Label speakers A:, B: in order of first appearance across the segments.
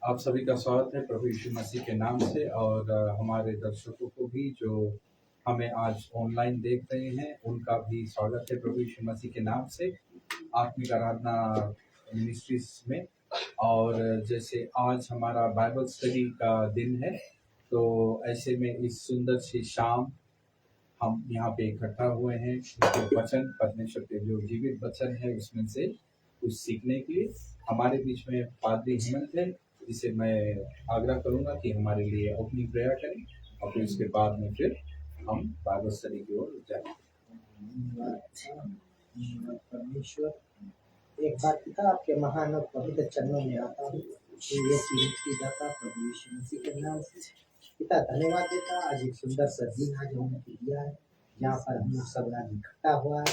A: आप सभी का स्वागत है प्रभु यीशु मसीह के नाम से और हमारे दर्शकों को भी जो हमें आज ऑनलाइन देख रहे हैं उनका भी स्वागत है प्रभु यीशु मसीह के नाम से आत्मिक आराधना मिनिस्ट्रीज में। और जैसे आज हमारा बाइबल स्टडी का दिन है तो ऐसे में इस सुंदर सी शाम हम यहाँ पे इकट्ठा हुए हैं जो वचन परमेश्वर के जो जीवित वचन है उसमें से कुछ सीखने के लिए। हमारे बीच में पादरी हेमंत है जिसे मैं आग्रह करूंगा कि हमारे लिए ओपनिंग प्रेयर करें और फिर उसके बाद में फिर हम बाइबल स्टडी की ओर जाएं।
B: परमेश्वर एक बार पिता आपके महान और पवित्र चरणों में आता हूँ ये की दाता प्रभु यीशु मसीह के नाम से पिता धन्यवाद देता। आज एक सुंदर सा दिन आज हमने दिया है जहाँ पर हम लोग सब आज इकट्ठा हुआ है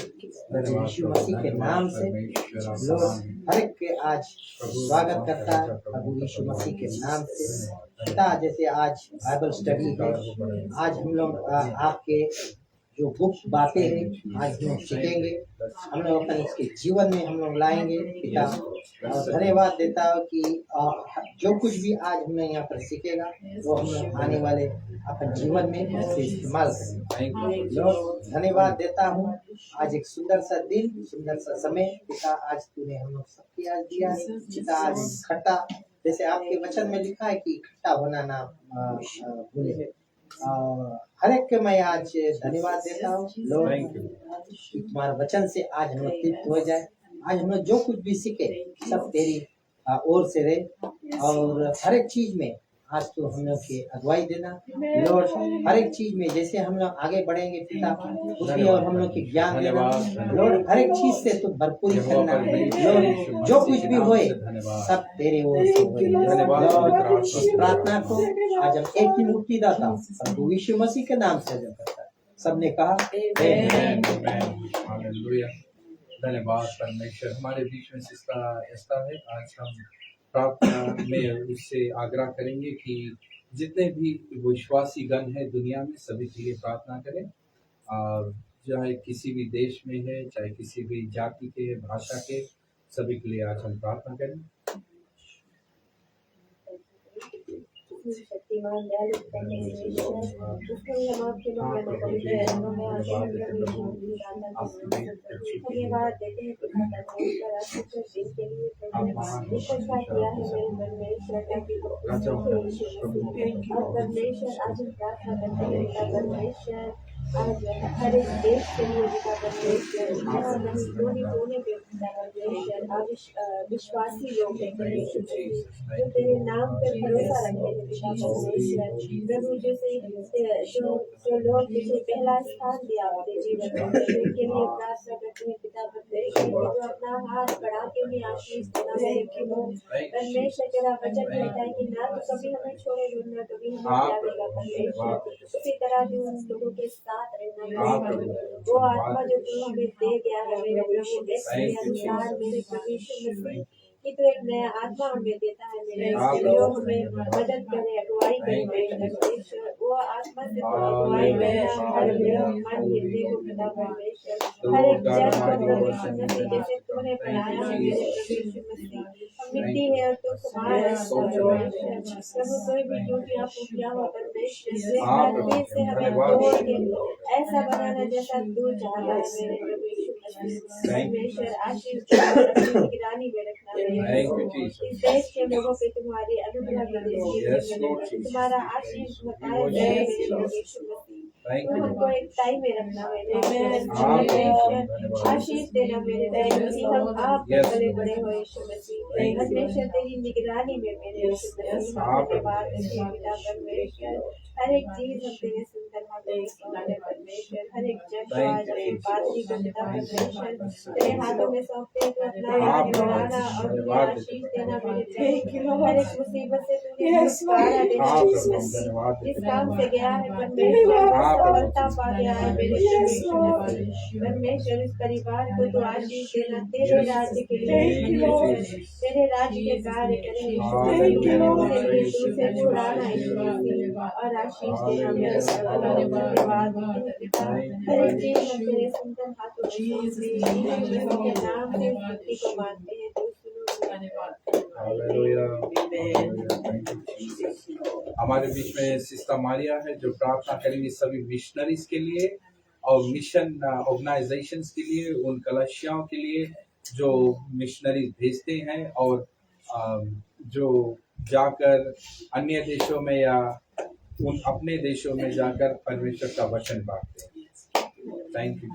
B: प्रभु यीशु मसीह के नाम से। लोग हर एक के आज स्वागत करता है प्रभु यीशु मसीह के नाम से। पिता जैसे आज बाइबल स्टडी है, आज हम लोग आपके जो गुप्त बातें हैं आज हम सीखेंगे, हम लोग अपने इसके जीवन में हम लोग लाएंगे पिता। और धन्यवाद देता हूँ कि जो कुछ भी आज हमने यहाँ पर सीखेगा वो हम लोग आने वाले अपने जीवन में उससे इस्तेमाल करेंगे। लोग धन्यवाद देता हूँ। आज एक सुंदर सा दिन, सुंदर सा समय पिता आज तूने हम लोग सबके आज दिया है पिता। आज इकट्ठा जैसे आपके वचन में लिखा है कि इकट्ठा होना ना भूले। हर एक के मैं आज धन्यवाद देता हूँ लोग तुम्हारे वचन से आज हम लोग तृप्त हो जाए। आज हम लोग जो कुछ भी सीखे सब तेरी ओर से रहे और हर एक चीज में आज तो हम लोग की अगुवाई देना लॉर्ड। हर एक चीज में जैसे हम लोग आगे बढ़ेंगे पिता उसमें और हम लोग की ज्ञान देना लॉर्ड। हर एक चीज से तो भरपूरी करना लॉर्ड। जो कुछ भी होए सब तेरे ओर से लॉर्ड। इस प्रार्थना को आज हम एक ही मुक्तिदाता प्रभु यीशु मसीह के नाम से करता है। सबने कहा
A: धन्यवाद परमेश्वर। हमारे बीच में सिस्टर एस्ता है। आज हम प्रार्थना में उससे आग्रह करेंगे कि जितने भी विश्वासी गण है दुनिया में सभी के लिए प्रार्थना करें। और चाहे किसी भी देश में है, चाहे किसी भी जाति के भाषा के, सभी के लिए आज हम प्रार्थना करें।
C: शक्तिमान दयालु धन्यवाद देते हैं परमेश्वर। आज हम प्रार्थना करते हैं परमेश्वर आज हर एक देश के लिए परमेश्वर कोने कोने पे परमेश्वर विश्वासी लोग हैं जो तेरे नाम पे भरोसा रखते हैं परमेश्वर। प्रभु जैसे जो लोग तुझे पहला स्थान दिया अपने जीवन में उनके लिए प्रार्थना करते हैं पिता परमेश्वर। जो अपना हाथ बढ़ा के उन्हें आशीष देना है परमेश्वर। तेरा वचन कहता है कि ना तो कभी हमें छोड़ेगा ना कभी हमें त्यागेगा परमेश्वर। उसी तरह जो उन लोगों के साथ रहना वो आत्मा जो तू हमें दे गया है मेरे प्रभु इसके अनुसार मेरे प्रभु कि तो एक नया आत्मा हमें देता है मेरे जो हमें मदद करे अगुवाई करे परमेश्वर। वो आत्मा से तो अगुवाई करना हर मन निर्णय को पिता परमेश्वर। हर एक जन को प्रभु मसीह जैसे तूने बनाया है मेरे प्रभु मसीह हम मिट्टी है और तू कुमार है प्रभु। कोई भी ड्यूटी आपको क्या हो परमेश्वर से हमें तोड़ के ऐसा बनाना जैसा तू चाहता है मेरे प्रभु परमेश्वर। आशीष निगरानी में रखना इस देश के लोगों पे तुम्हारी अनुग्रह तुम्हारा आशीष बताया हमको एक टाइम में रखना आशीष देना मेरे हम आप बड़े बड़े हो यीशु मसीह परमेश्वर। तेरी निगरानी में मेरे धन्यवाद परमेश्वर। हर एक चीज हम तेरे सुंदर हाथों में सौंपते परमेश्वर। हर एक जगह पादरी को पिता परमेश्वर तेरे हाथों में सौंपते हैं अपना बढ़ाना और आशीष देना मेरे हर एक मुसीबत से तूने छुटकारा देना इस काम से गया है परमेश्वर सफलता पा गया है मेरे परमेश्वर। इस परिवार को तो आशीष देना तेरे राज्य के लिए तेरे राज्य के कार्य करें से छुड़ाना और आशीष देना मेरे धन्यवाद। हर एक चीज हम तेरे सुंदर हाथों के नाम से को मानते हैं।
A: हमारे बीच में सिस्टर मारिया है जो प्रार्थना करेंगी सभी मिशनरीज के लिए और मिशन ऑर्गेनाइजेशंस के लिए, उन कलशियाओं के लिए जो मिशनरी भेजते हैं और जो जाकर अन्य देशों में या उन अपने देशों में जाकर परमेश्वर का वचन बांटते हैं। Thank you.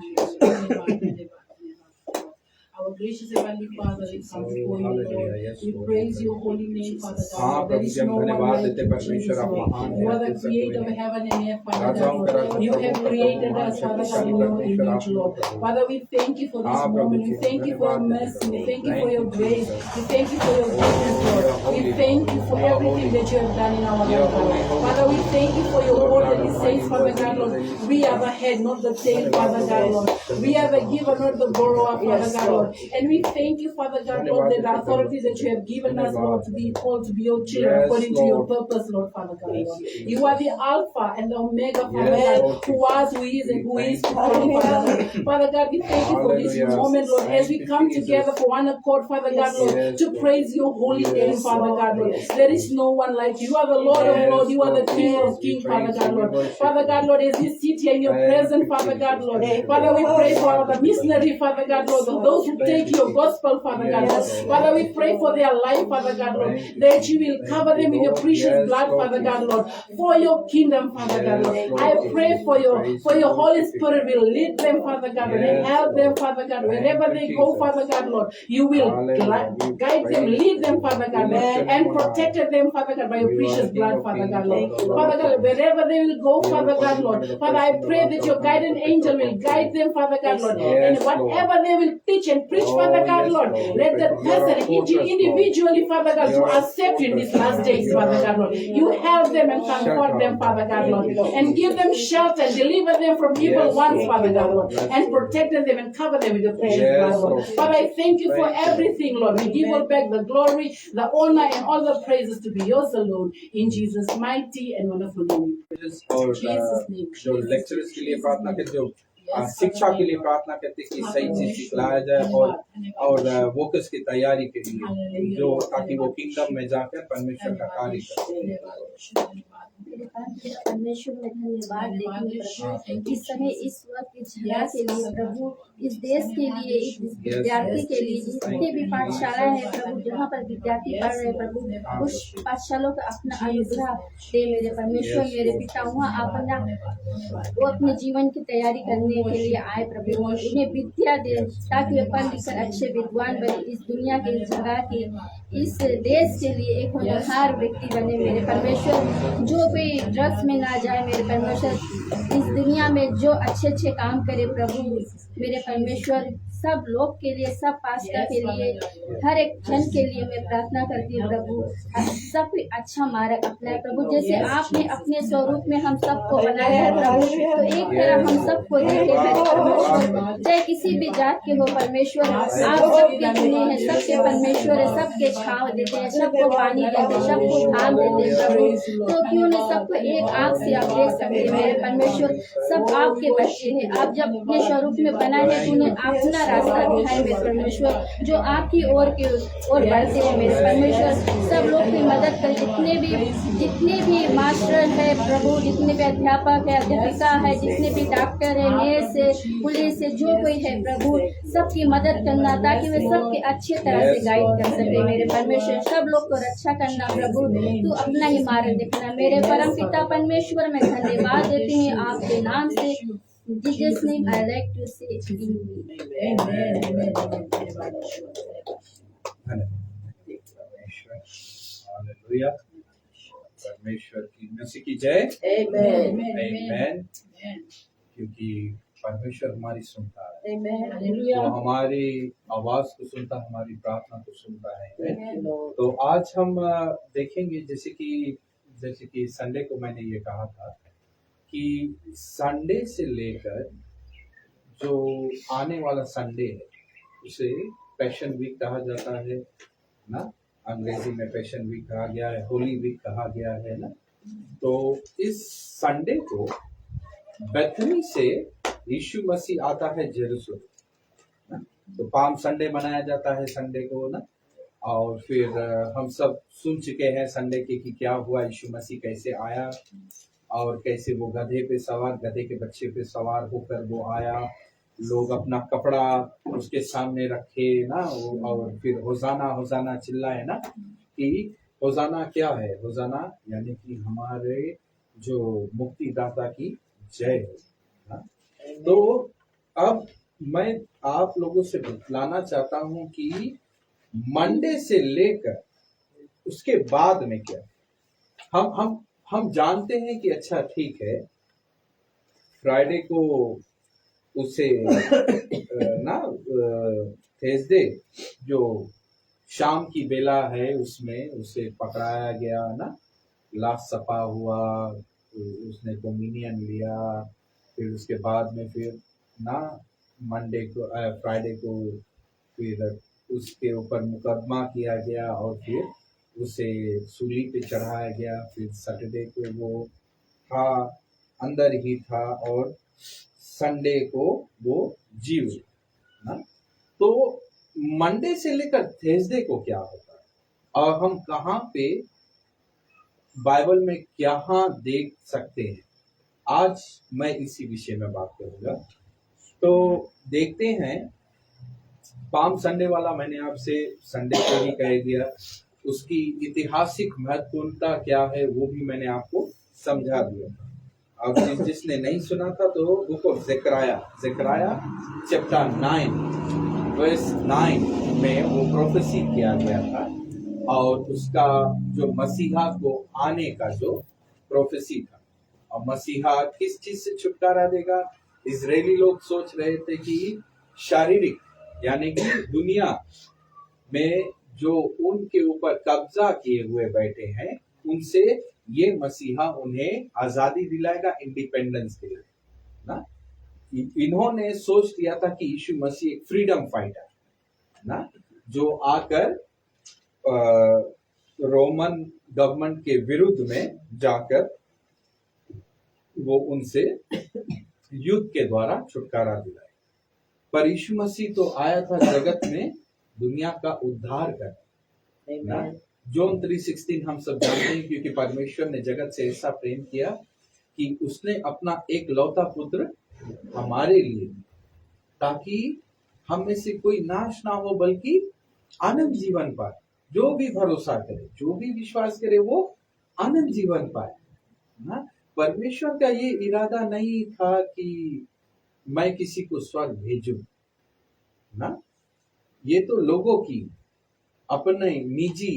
D: Our gracious Heavenly Father, we come before you, Lord.
A: Yes,
D: We
A: Lord.
D: praise your holy name, Father
A: हाँ
D: God. There
A: प्रभु
D: is
A: जी, हम
D: no one
A: धन्यवाद
D: like
A: देते
D: you,
A: परमेश्वर, आप
D: Jesus.
A: महान
D: You are
A: हैं,
D: the
A: ऐसा
D: creator
A: कोई
D: of
A: नहीं।
D: heaven and earth, Father
A: राजाओं
D: God.
A: का राजा
D: You have
A: प्रभु का
D: created
A: प्रभु,
D: us, Father God,
A: शक्तिशाली
D: in your
A: परमेश्वर,
D: image,
A: आप
D: Lord.
A: Prabhu.
D: Father, we thank you for this
A: हाँ प्रभु
D: moment.
A: जी,
D: We thank you for your
A: धन्यवाद
D: mercy. We
A: देते
D: thank you
A: Prabhu.
D: for your
A: Thank you,
D: grace.
A: Jesus.
D: We thank you for your goodness,
A: Oh,
D: Lord.
A: you are holy,
D: We thank you for
A: you are
D: everything
A: holy.
D: that you have done in our
A: You are
D: life,
A: holy,
D: Lord.
A: holy.
D: Father, we thank you for your
A: Lord
D: word
A: God
D: that it
A: Almighty,
D: says, Father God,
A: worthy
D: Lord,
A: is the
D: we are
A: Lamb.
D: the head, not the tail,
A: धन्यवाद
D: Father God,
A: Prabhu,
D: Lord. We are the giver, not the borrower, Father God, Lord. And we thank you, Father God, Lord, that the authority that you have given us, Lord, to be called to be your children
A: Yes,
D: according to your
A: Lord.
D: purpose, Lord, Father God,
A: Yes,
D: Lord.
A: Jesus.
D: You are the Alpha and the Omega, Father
A: Yes,
D: God,
A: Lord
D: who
A: Jesus.
D: was, who is, and who
A: We
D: is to
A: thank
D: come,
A: you.
D: Father God. Father God, we thank you for this
A: Hallelujah.
D: moment, Lord, as we
A: Thank you,
D: come
A: Jesus.
D: together for one accord, Father God, Lord,
A: Yes,
D: to
A: Lord.
D: praise your holy name,
A: Yes,
D: Father
A: Lord.
D: God, Lord.
A: Yes,
D: There is no one like you. You are the Lord of
A: Yes,
D: Lords. You are the
A: Lord.
D: King of
A: We
D: Kings, Father
A: praise
D: God,
A: you. We
D: Lord.
A: worship
D: Father
A: you.
D: God, Lord, as we sit here in your
A: Thank
D: presence,
A: you,
D: Father God,
A: Jesus.
D: Lord.
A: Thank you,
D: Father, we
A: Lord.
D: pray for the
A: Thank you,
D: missionary, Father God, Lord, those who
A: Thank
D: take
A: you,
D: your
A: Jesus.
D: gospel, Father God, Lord.
A: Yes, Lord.
D: Father, we pray for their life, Father God, Lord,
A: Thank you,
D: that you
A: Jesus.
D: will
A: Thank
D: cover
A: you,
D: them in your
A: Lord.
D: precious
A: Yes,
D: blood,
A: Lord
D: Father God,
A: Jesus.
D: Lord, for your kingdom, Father God,
A: Yes,
D: Lord.
A: Lord
D: I pray
A: Jesus.
D: for your
A: Praise
D: for
A: you,
D: your Holy
A: worship you.
D: Spirit will lead them, Father God, Lord, and
A: Yes,
D: help them,
A: Lord.
D: Father God,
A: Thank
D: wherever
A: you,
D: they go,
A: Jesus.
D: Father God, Lord. You will
A: Hallelujah. We
D: guide them,
A: praise
D: lead them,
A: you.
D: Father
A: We
D: God, Lord,
A: lift your
D: and
A: name on high.
D: protected them, Father God, by your
A: You are
D: precious
A: King
D: blood,
A: of
D: Father
A: kings,
D: God,
A: Lord
D: Lord.
A: of
D: Father God,
A: lords.
D: wherever they will go,
A: You are
D: Father God,
A: calling
D: Lord.
A: by the
D: Father, I
A: person, the
D: pray
A: Lord
D: that
A: of
D: your
A: God,
D: guiding
A: protect
D: angel
A: our
D: will
A: property.
D: guide them, Father God, Lord. And
A: Yes, Lord.
D: whatever they will teach and preach,
A: Oh,
D: Father God,
A: yes,
D: Lord,
A: Lord.
D: let that
A: You are our
D: person
A: fortress,
D: individually, Father God,
A: You
D: to
A: are our
D: accept you in
A: fortress,
D: these last
A: Lord.
D: days,
A: You
D: Father
A: are-
D: God, Lord. You help them and
A: Shut
D: comfort
A: up,
D: them, Father God,
A: Thank
D: Lord,
A: you,
D: and give
A: Jesus.
D: them shelter and deliver them from evil
A: Yes,
D: ones,
A: Lord.
D: Father God, Lord,
A: Yes,
D: and
A: Lord.
D: protect them and cover them with your precious
A: Yes,
D: blood, Lord.
A: Lord.
D: Father, I thank you for
A: Thank you, Lord.
D: everything, Lord. We give you back the glory, the honor, and all the praises to be yours alone. In Jesus' mighty and wonderful name.
A: और
D: Jesus' name.
A: जो lecturers के लिए प्रार्थना करते हो,
D: Yes,
A: शिक्षा
D: Father
A: के लिए
D: God.
A: प्रार्थना करते हैं कि सही चीज
D: Hallelujah.
A: सिखलाया जाए और वोकस की तैयारी के लिए
D: Hallelujah.
A: जो ताकि वो किंगडम में जाकर परमेश्वर का कार्य करे।
C: मेरे पास परमेश्वर में धन्यवाद देती हूँ प्रभु इस समय इस वक्त इस जगह के लिए प्रभु इस देश के लिए इस विद्यार्थी के लिए जितने भी पाठशाला है प्रभु जहाँ पर विद्यार्थी पढ़ रहे प्रभु उस पाठशालों का अपना अनुग्रह दे मेरे परमेश्वर मेरे पिता वहाँ अपना वो अपने जीवन की तैयारी करने के लिए आए प्रभु उन्हें विद्या दे ताकि वे पढ़ लिखकर अच्छे विद्वान बने इस दुनिया के इस जगह के इस देश के लिए एक होनहार व्यक्ति बने मेरे परमेश्वर जो भी ड्रग्स में ना जाए मेरे परमेश्वर इस दुनिया में जो अच्छे अच्छे काम करे प्रभु मेरे परमेश्वर सब लोग के लिए सब पास्टर के लिए हर एक जन के लिए मैं प्रार्थना करती हूँ प्रभु सब कोई अच्छा मार्ग अपनाए प्रभु जैसे आपने अपने स्वरूप में हम सबको बनाया है प्रभु तो एक तरह हम सबको देखे मेरे परमेश्वर चाहे किसी भी जात के हो परमेश्वर आप सबके चुने हैं सबके परमेश्वर है सबके छांव देते हैं सबको पानी देते हैं सबको धाम देते हैं प्रभु तो क्यों नहीं सबको एक आँख से आप देख सकते हैं मेरे परमेश्वर सब आपके बच्चे हैं आप जब अपने स्वरूप में बनाए हैं तो उन्हें अपना रास्ता दिखाए मेरे परमेश्वर जो आपकी ओर की ओर बढ़ते हैं मेरे परमेश्वर सब लोग की मदद कर जितने भी मास्टर है प्रभु जितने भी अध्यापक है अध्यापिका है जितने भी डॉक्टर है नर्स है पुलिस है जो कोई है प्रभु सबकी मदद करना ताकि वे सबके अच्छे तरह से गाइड कर सके मेरे परमेश्वर सब लोग को रक्षा करना प्रभु तू अपना ही मार्ग दिखना मेरे परम पिता परमेश्वर मैं धन्यवाद देती हूँ आपके नाम से Jesus name I like to say
A: hallelujah परमेश्वर की मसीह की जय आमेन क्योंकि परमेश्वर हमारी सुनता है वो हमारी आवाज को सुनता है हमारी प्रार्थना को सुनता है तो आज हम देखेंगे जैसे कि संडे को मैंने ये कहा था कि संडे से लेकर जो आने वाला संडे है उसे पैशन वीक कहा जाता है ना अंग्रेजी में पैशन वीक कहा गया है होली वीक कहा गया है ना तो इस संडे को बेथनी से यीशु मसीह आता है जेरूसलम ना तो पाम संडे मनाया जाता है संडे को ना और फिर हम सब सुन चुके हैं संडे के कि क्या हुआ, यीशु मसीह कैसे आया और कैसे वो गधे के बच्चे पे सवार होकर वो आया। लोग अपना कपड़ा उसके सामने रखे ना, और फिर होजाना होजाना चिल्लाए ना, कि होजाना क्या है, होजाना यानी कि हमारे जो मुक्तिदाता की जय हो ना। तो अब मैं आप लोगों से बतलाना चाहता हूं कि मंडे से लेकर उसके बाद में क्या हम जानते हैं कि अच्छा ठीक है, फ्राइडे को उसे ना थर्सडे जो शाम की बेला है उसमें उसे पकड़ाया गया ना, लाश सफा हुआ, उसने डोमिनियन लिया, फिर उसके बाद में फिर ना मंडे को फ्राइडे को फिर उसके ऊपर मुकदमा किया गया और फिर उसे सूली पे चढ़ाया गया। फिर सैटरडे को वो था, अंदर ही था, और संडे को वो जी उठा ना। तो मंडे से लेकर थर्सडे को क्या होता है और हम कहाँ पे बाइबल में क्या देख सकते हैं, आज मैं इसी विषय में बात करूंगा। तो देखते हैं, पाम संडे वाला मैंने आपसे संडे को ही कह दिया, उसकी ऐतिहासिक महत्वपूर्णता क्या है वो भी मैंने आपको समझा दिया। अब जिसने नहीं सुना था तो book of Zechariah chapter 9 verse 9 में वो प्रोफेसी किया गया था, और उसका जो मसीहा को आने का जो प्रोफेसी था। और मसीहा किस चीज से छुटकारा देगा? इजरायली लोग सोच रहे थे कि शारीरिक यानी कि दुनिया में जो उनके ऊपर कब्जा किए हुए बैठे हैं उनसे ये मसीहा उन्हें आजादी दिलाएगा, इंडिपेंडेंस दिलाएगा ना। इन्होंने सोच लिया था कि यीशु मसीह एक फ्रीडम फाइटर ना, जो आकर रोमन गवर्नमेंट के विरुद्ध में जाकर वो उनसे युद्ध के द्वारा छुटकारा दिलाए। पर यीशु मसीह तो आया था जगत में दुनिया का उद्धार करने ना। जॉन 3:16 हम सब जानते हैं, क्योंकि परमेश्वर ने जगत से ऐसा प्रेम किया कि उसने अपना एक लौता पुत्र हमारे लिए, ताकि हम में से कोई नाश ना हो बल्कि आनंद जीवन पाए। जो भी भरोसा करे, जो भी विश्वास करे, वो आनंद जीवन पाए ना। परमेश्वर का ये इरादा नहीं था कि मैं किसी को स्वर्ग भेजूं ना। ये तो लोगों की अपने निजी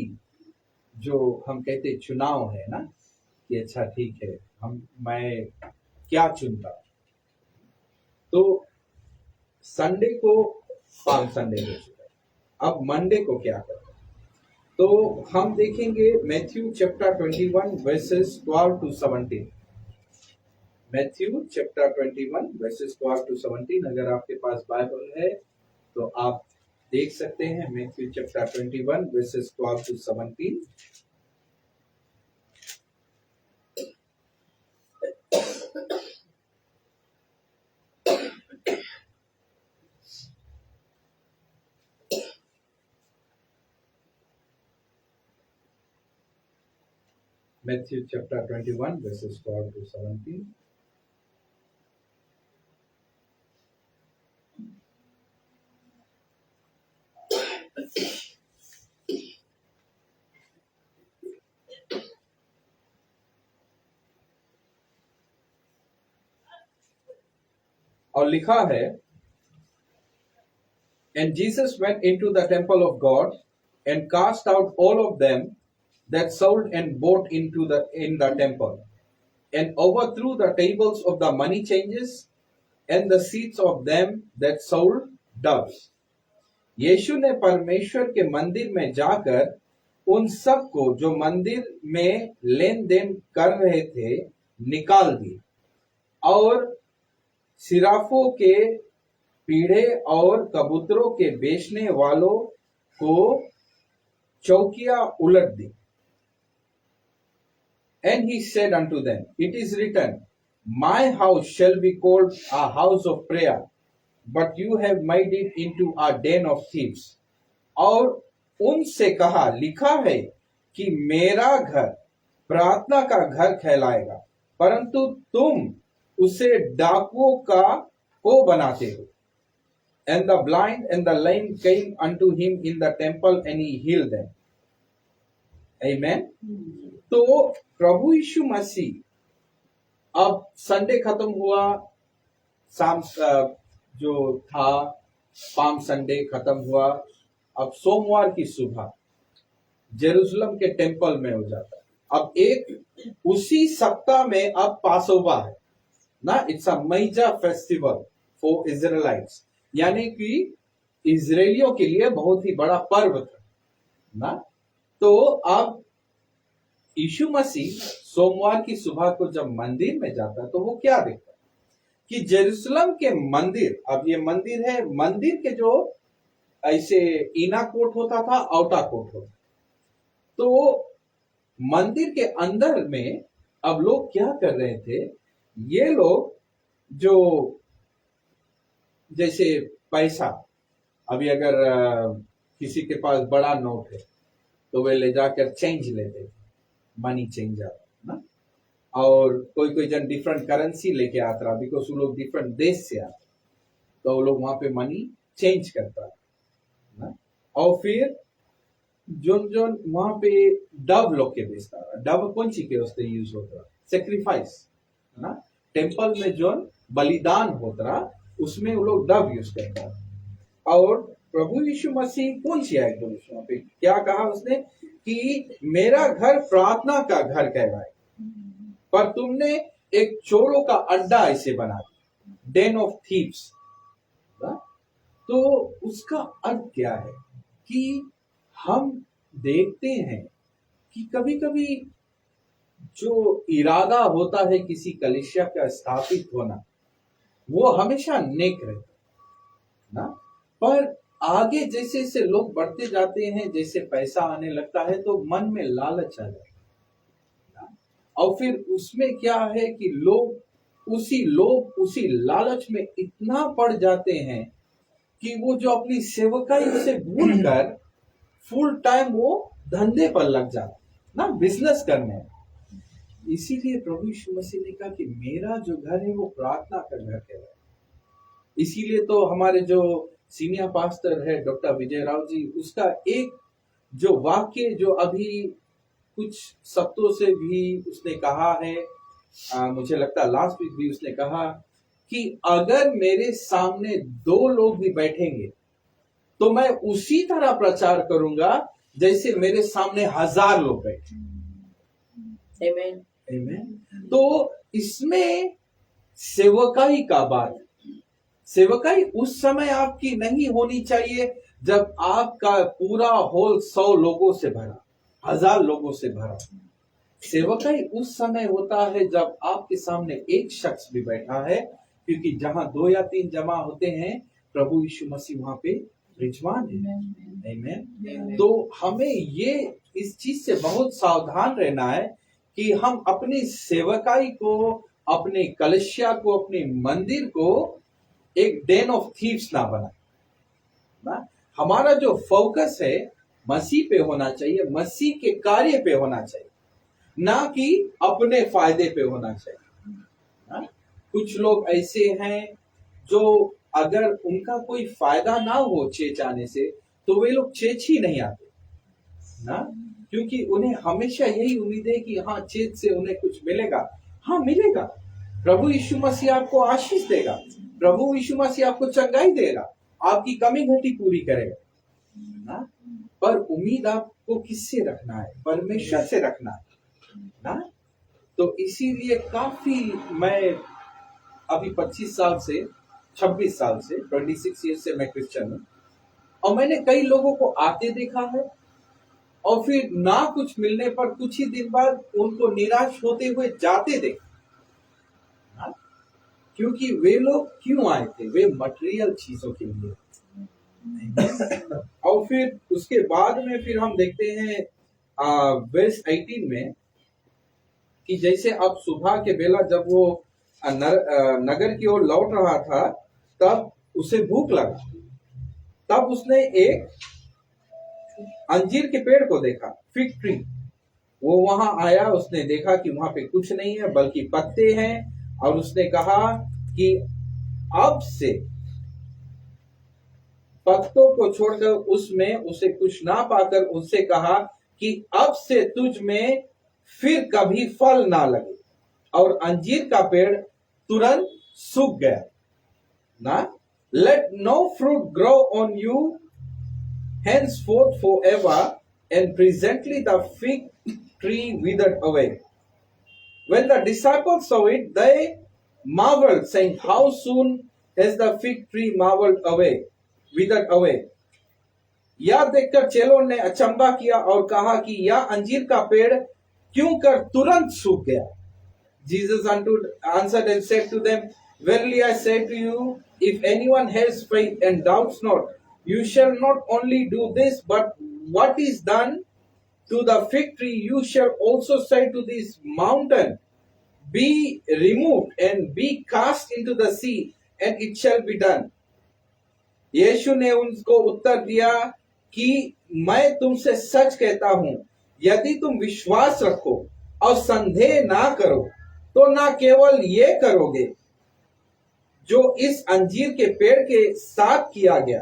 A: जो हम कहते चुनाव है ना, कि अच्छा ठीक है मैं क्या चुनता। तो संडे को पाम संडे हो चुका, अब मंडे को क्या करना। तो हम देखेंगे Matthew chapter 21 versus 12 to 17। Matthew chapter 21 versus 12 to 17। अगर आपके पास बाइबल है तो आप देख सकते हैं Matthew chapter 21 versus 12 to 17। Matthew chapter 21 verses 12 to 17. और लिखा है, And Jesus went into the temple of God and cast out all of them that sold and bought in the temple, and overthrew the tables of the money changers and the seats of them that sold doves. यीशु ने परमेश्वर के मंदिर में जाकर उन सब को जो मंदिर में लेन देन कर रहे थे निकाल दिए, और सिराफों के पीढ़े और कबूतरों के बेचने वालों को चौकियां उलट दी। And he said unto them, It is written, My house shall be called a house of prayer, but you have made it into a den of thieves. और उनसे कहा, लिखा है कि मेरा घर प्रार्थना का घर कहलाएगा, परंतु तुम उसे डाकुओं को बनाते हो। And the blind and the lame came unto him in the temple and he healed them. Amen. तो प्रभु यीशु मसीह, अब संडे खत्म हुआ, शाम जो था पाम संडे खत्म हुआ, अब सोमवार की सुबह जेरूशलम के टेम्पल में हो जाता है। अब एक उसी सप्ताह में अब पासओवर है ना, it's a major festival for Israelites, यानी कि इजरायलियों के लिए बहुत ही बड़ा पर्व था ना। तो अब यीशु मसीह सोमवार की सुबह को जब मंदिर में जाता है तो वो क्या देखता है कि जेरूशलम के मंदिर, अब ये मंदिर है, मंदिर के जो ऐसे इना कोट होता था, आउटा कोट होता, तो मंदिर के अंदर में अब लोग क्या कर रहे थे, ये लोग जो जैसे पैसा, अभी अगर किसी के पास बड़ा नोट है तो वे ले जाकर चेंज लेते थे, मनी चेंजर ना, और कोई कोई जन डिफरेंट करेंसी लेके आता रहा, बिकॉज वो लोग डिफरेंट देश से आते, तो वो लोग वहां पे मनी चेंज करता ना। और फिर जोन जोन वहां पे डव लोग के बेचता रहा, डव कौन सी के उससे यूज होता, सेक्रीफाइस ना, टेम्पल में जोन बलिदान होता रहा उसमें वो लोग डव यूज करता है। और प्रभु यीशु मसीह कौन सी आयत बोली वहां पे, क्या कहा उसने कि मेरा घर प्रार्थना का घर कहलाए, पर तुमने एक चोरों का अड्डा ऐसे बना दिया, डेन ऑफ थीव्स। तो उसका अर्थ क्या है कि हम देखते हैं कि कभी कभी जो इरादा होता है किसी कलीसिया का स्थापित होना, वो हमेशा नेक रहता ना, पर आगे जैसे जैसे लोग बढ़ते जाते हैं, जैसे पैसा आने लगता है तो मन में लालच आ जाता है, और फिर उसमें क्या है कि लोग उसी लालच में इतना पड़ जाते हैं कि वो जो अपनी सेवकाई से भूलकर फुल टाइम वो धंधे पर लग जाते ना, बिजनेस करने। इसीलिए प्रभु यीशु मसीह ने कहा कि मेरा जो घर है वो प्रार्थना का घर है। इसीलिए तो हमारे जो सीनियर पास्टर है डॉक्टर विजय राव जी, उसका एक जो वाक्य जो अभी कुछ सप्ताहों से भी उसने कहा है, मुझे लगता है लास्ट वीक भी उसने कहा कि अगर मेरे सामने 2 लोग भी बैठेंगे तो मैं उसी तरह प्रचार करूंगा जैसे मेरे सामने 1000 लोग बैठे।
E: आमीन
A: आमीन। तो इसमें सेवकाई का बात, सेवकाई उस समय आपकी नहीं होनी चाहिए जब आपका पूरा हॉल 100 लोगों से भरा, 1000 लोगों से भरा। सेवकाई उस समय होता है जब आपके सामने एक शख्स भी बैठा है, क्योंकि जहां 2 या 3 जमा होते हैं प्रभु यीशु मसीह वहां पे विराजमान है। आमीन। तो हमें ये इस चीज से बहुत सावधान रहना है कि हम अपनी सेवकाई को, अपने कलीसिया को, अपने मंदिर को एक डेन ऑफ थीव्स ना बनाए ना। हमारा जो फोकस है मसीह पे होना चाहिए, मसीह के कार्य पे होना चाहिए, ना कि अपने फायदे पे होना चाहिए ना। कुछ लोग ऐसे हैं जो अगर उनका कोई फायदा ना हो चर्च आने से तो वे लोग चर्च ही नहीं आते ना, क्योंकि उन्हें हमेशा यही उम्मीद है कि हाँ चर्च से उन्हें कुछ मिलेगा। हाँ मिलेगा, प्रभु यीशु मसीह आपको आशीष देगा, प्रभु यीशु मसीह आपको चंगाई देगा, आपकी कमी घटी पूरी करेगा ना। पर उम्मीद आपको किससे रखना है? परमेश्वर से रखना है ना। तो इसीलिए काफी मैं अभी 26 साल से 26 ईयर से मैं क्रिश्चियन हूँ, और मैंने कई लोगों को आते देखा है और फिर ना कुछ मिलने पर कुछ ही दिन बाद उनको निराश होते हुए जाते देखा। क्योंकि वे लोग क्यों आए थे? वे मटेरियल चीजों के लिए। और फिर उसके बाद में फिर हम देखते हैं वर्स 18 में कि जैसे अब सुबह के बेला जब वो नगर की ओर लौट रहा था तब उसे भूख लगा, तब उसने एक अंजीर के पेड़ को देखा, फिग ट्री। वो वहां आया, उसने देखा कि वहां पे कुछ नहीं है बल्कि पत्ते हैं, और उसने कहा कि अब से पत्तों को छोड़कर उसमें उसे कुछ ना पाकर उससे कहा कि अब से तुझ में फिर कभी फल ना लगे। और अंजीर का पेड़ तुरंत सूख गया ना। Let no fruit grow on you henceforth forever, and presently the fig tree withered away. When the disciples saw it, they marveled, saying, how soon has the fig tree withered away? यह देखकर चेलों ने अचंबा किया और कहा कि यह अंजीर का पेड़ क्यों कर तुरंत सूख गया। Jesus answered and said to them, verily I say to you, if anyone has faith and doubts not, you shall not only do this, but what is done to the fig tree, you shall also say to this mountain, be removed and be cast into the sea, and it shall be done. यीशु ने उनको उत्तर दिया कि मैं तुमसे सच कहता हूं, यदि तुम विश्वास रखो और संदेह ना करो, तो ना केवल ये करोगे जो इस अंजीर के पेड़ के साथ किया गया,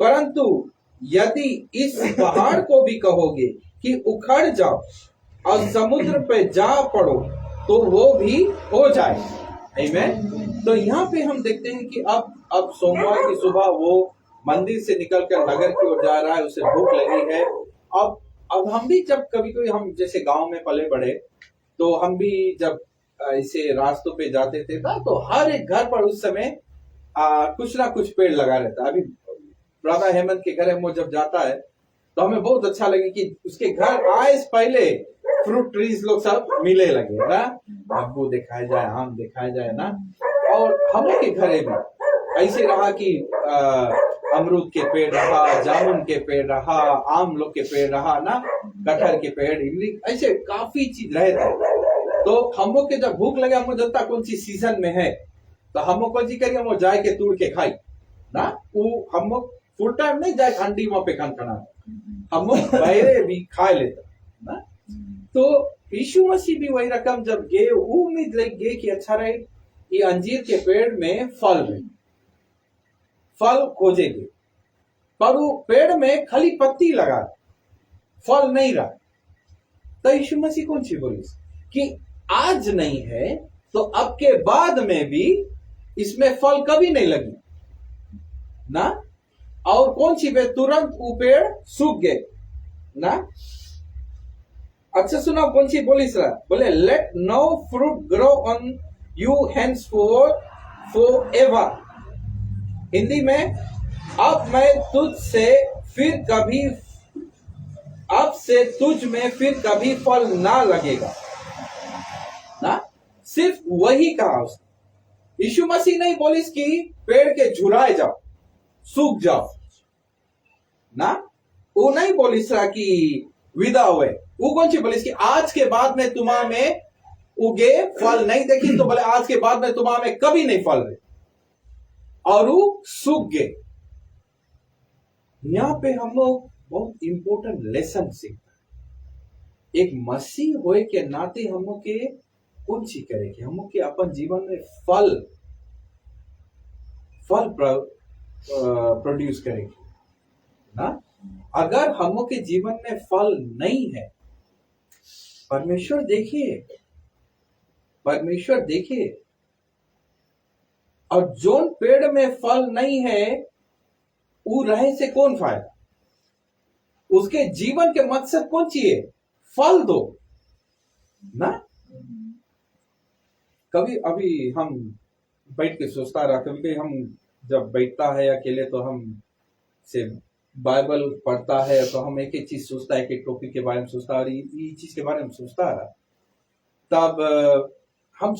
A: परंतु यदि इस पहाड़ को भी कहोगे कि उखड़ जाओ और समुद्र पे जा पड़ो, तो वो भी हो जाए। आमीन। तो यहाँ पे हम देखते हैं कि अब सोमवार की सुबह वो मंदिर से निकलकर नगर की ओर जा रहा है, उसे भूख लगी है। अब हम भी जब कभी हम जैसे गांव में पले बढ़े, तो हम भी जब ऐसे रास्तों पे जाते थे ना, तो हर एक घर पर उस समय कुछ ना कुछ पेड़ लगा रहता। अभी राधा हेमंत के घर में जब जाता है तो हमें बहुत अच्छा लगे कि उसके घर आए से पहले फ्रूट ट्रीज लोग सब मिले लगे ना, नींबू दिखाया जाए, आम दिखाया जाए ना। और हम लोग के घरे में ऐसे रहा कि अमरूद के पेड़ रहा, जामुन के पेड़ रहा, आम लोग के पेड़ रहा ना, कटहल के पेड़, इमली, ऐसे काफी चीज रहे थे। तो हम लोग के जब भूख लगे, हम जनता कौन सी सीजन में है, तो हम लोग को जी करिए वो जाए के तोड़ के खाई ना। वो हम लोग फुल टाइम नहीं जाए ठंडी वहां पे खाना, हम लोग बहरे भी खा लेते ना। तो यीशु मसीह भी वही रकम जब गए, उम्मीद लग गए कि अच्छा रहे ये अंजीर के पेड़ में फल खोजेंगे, पर वो पेड़ में खाली पत्ती लगा, फल नहीं रहा। तो यीशु मसीह कौन सी बोली कि आज नहीं है तो अब के बाद में भी इसमें फल कभी नहीं लगी ना। और कौन सी पे तुरंत वो पेड़ सूख गए ना। अच्छा सुना कौन सी बोली सर, बोले let no fruit grow on you henceforth forever। Hindi में अब से तुझ में फिर कभी फल ना लगेगा ना। सिर्फ वही कहा उसने। यीशु मसीह नहीं बोली कि पेड़ के झुराए जाओ, सूख जाओ ना। वो नहीं बोली कि विदा हुए। वो कौन सी बोली कि आज के बाद में तुम्हारा में उगे फल नहीं देखी, तो बोले आज के बाद में तुम्हारा में कभी नहीं फल रहे, और वो सूख गए। यहां पे हम लोग बहुत इंपॉर्टेंट लेसन सीखते। एक मसीह होए के नाते हम लोग के कौन सी करे कि हम लोग के अपन जीवन में फल प्रोड्यूस करेंगे ना। अगर हम लोग के जीवन में फल नहीं है, परमेश्वर देखिए, और जोन पेड़ में फल नहीं है वो रहे से कौन फायदा। उसके जीवन के मकसद कौन सी है, फल दो ना। कभी अभी हम बैठ के सोचता रहा, कभी हम जब बैठता है अकेले तो हम से बाइबल पढ़ता है, तो हम एक चीज सोचता है, एक टॉपिक के बारे में सोचता है, और ये चीज के बारे में सोचता रहा, तब हम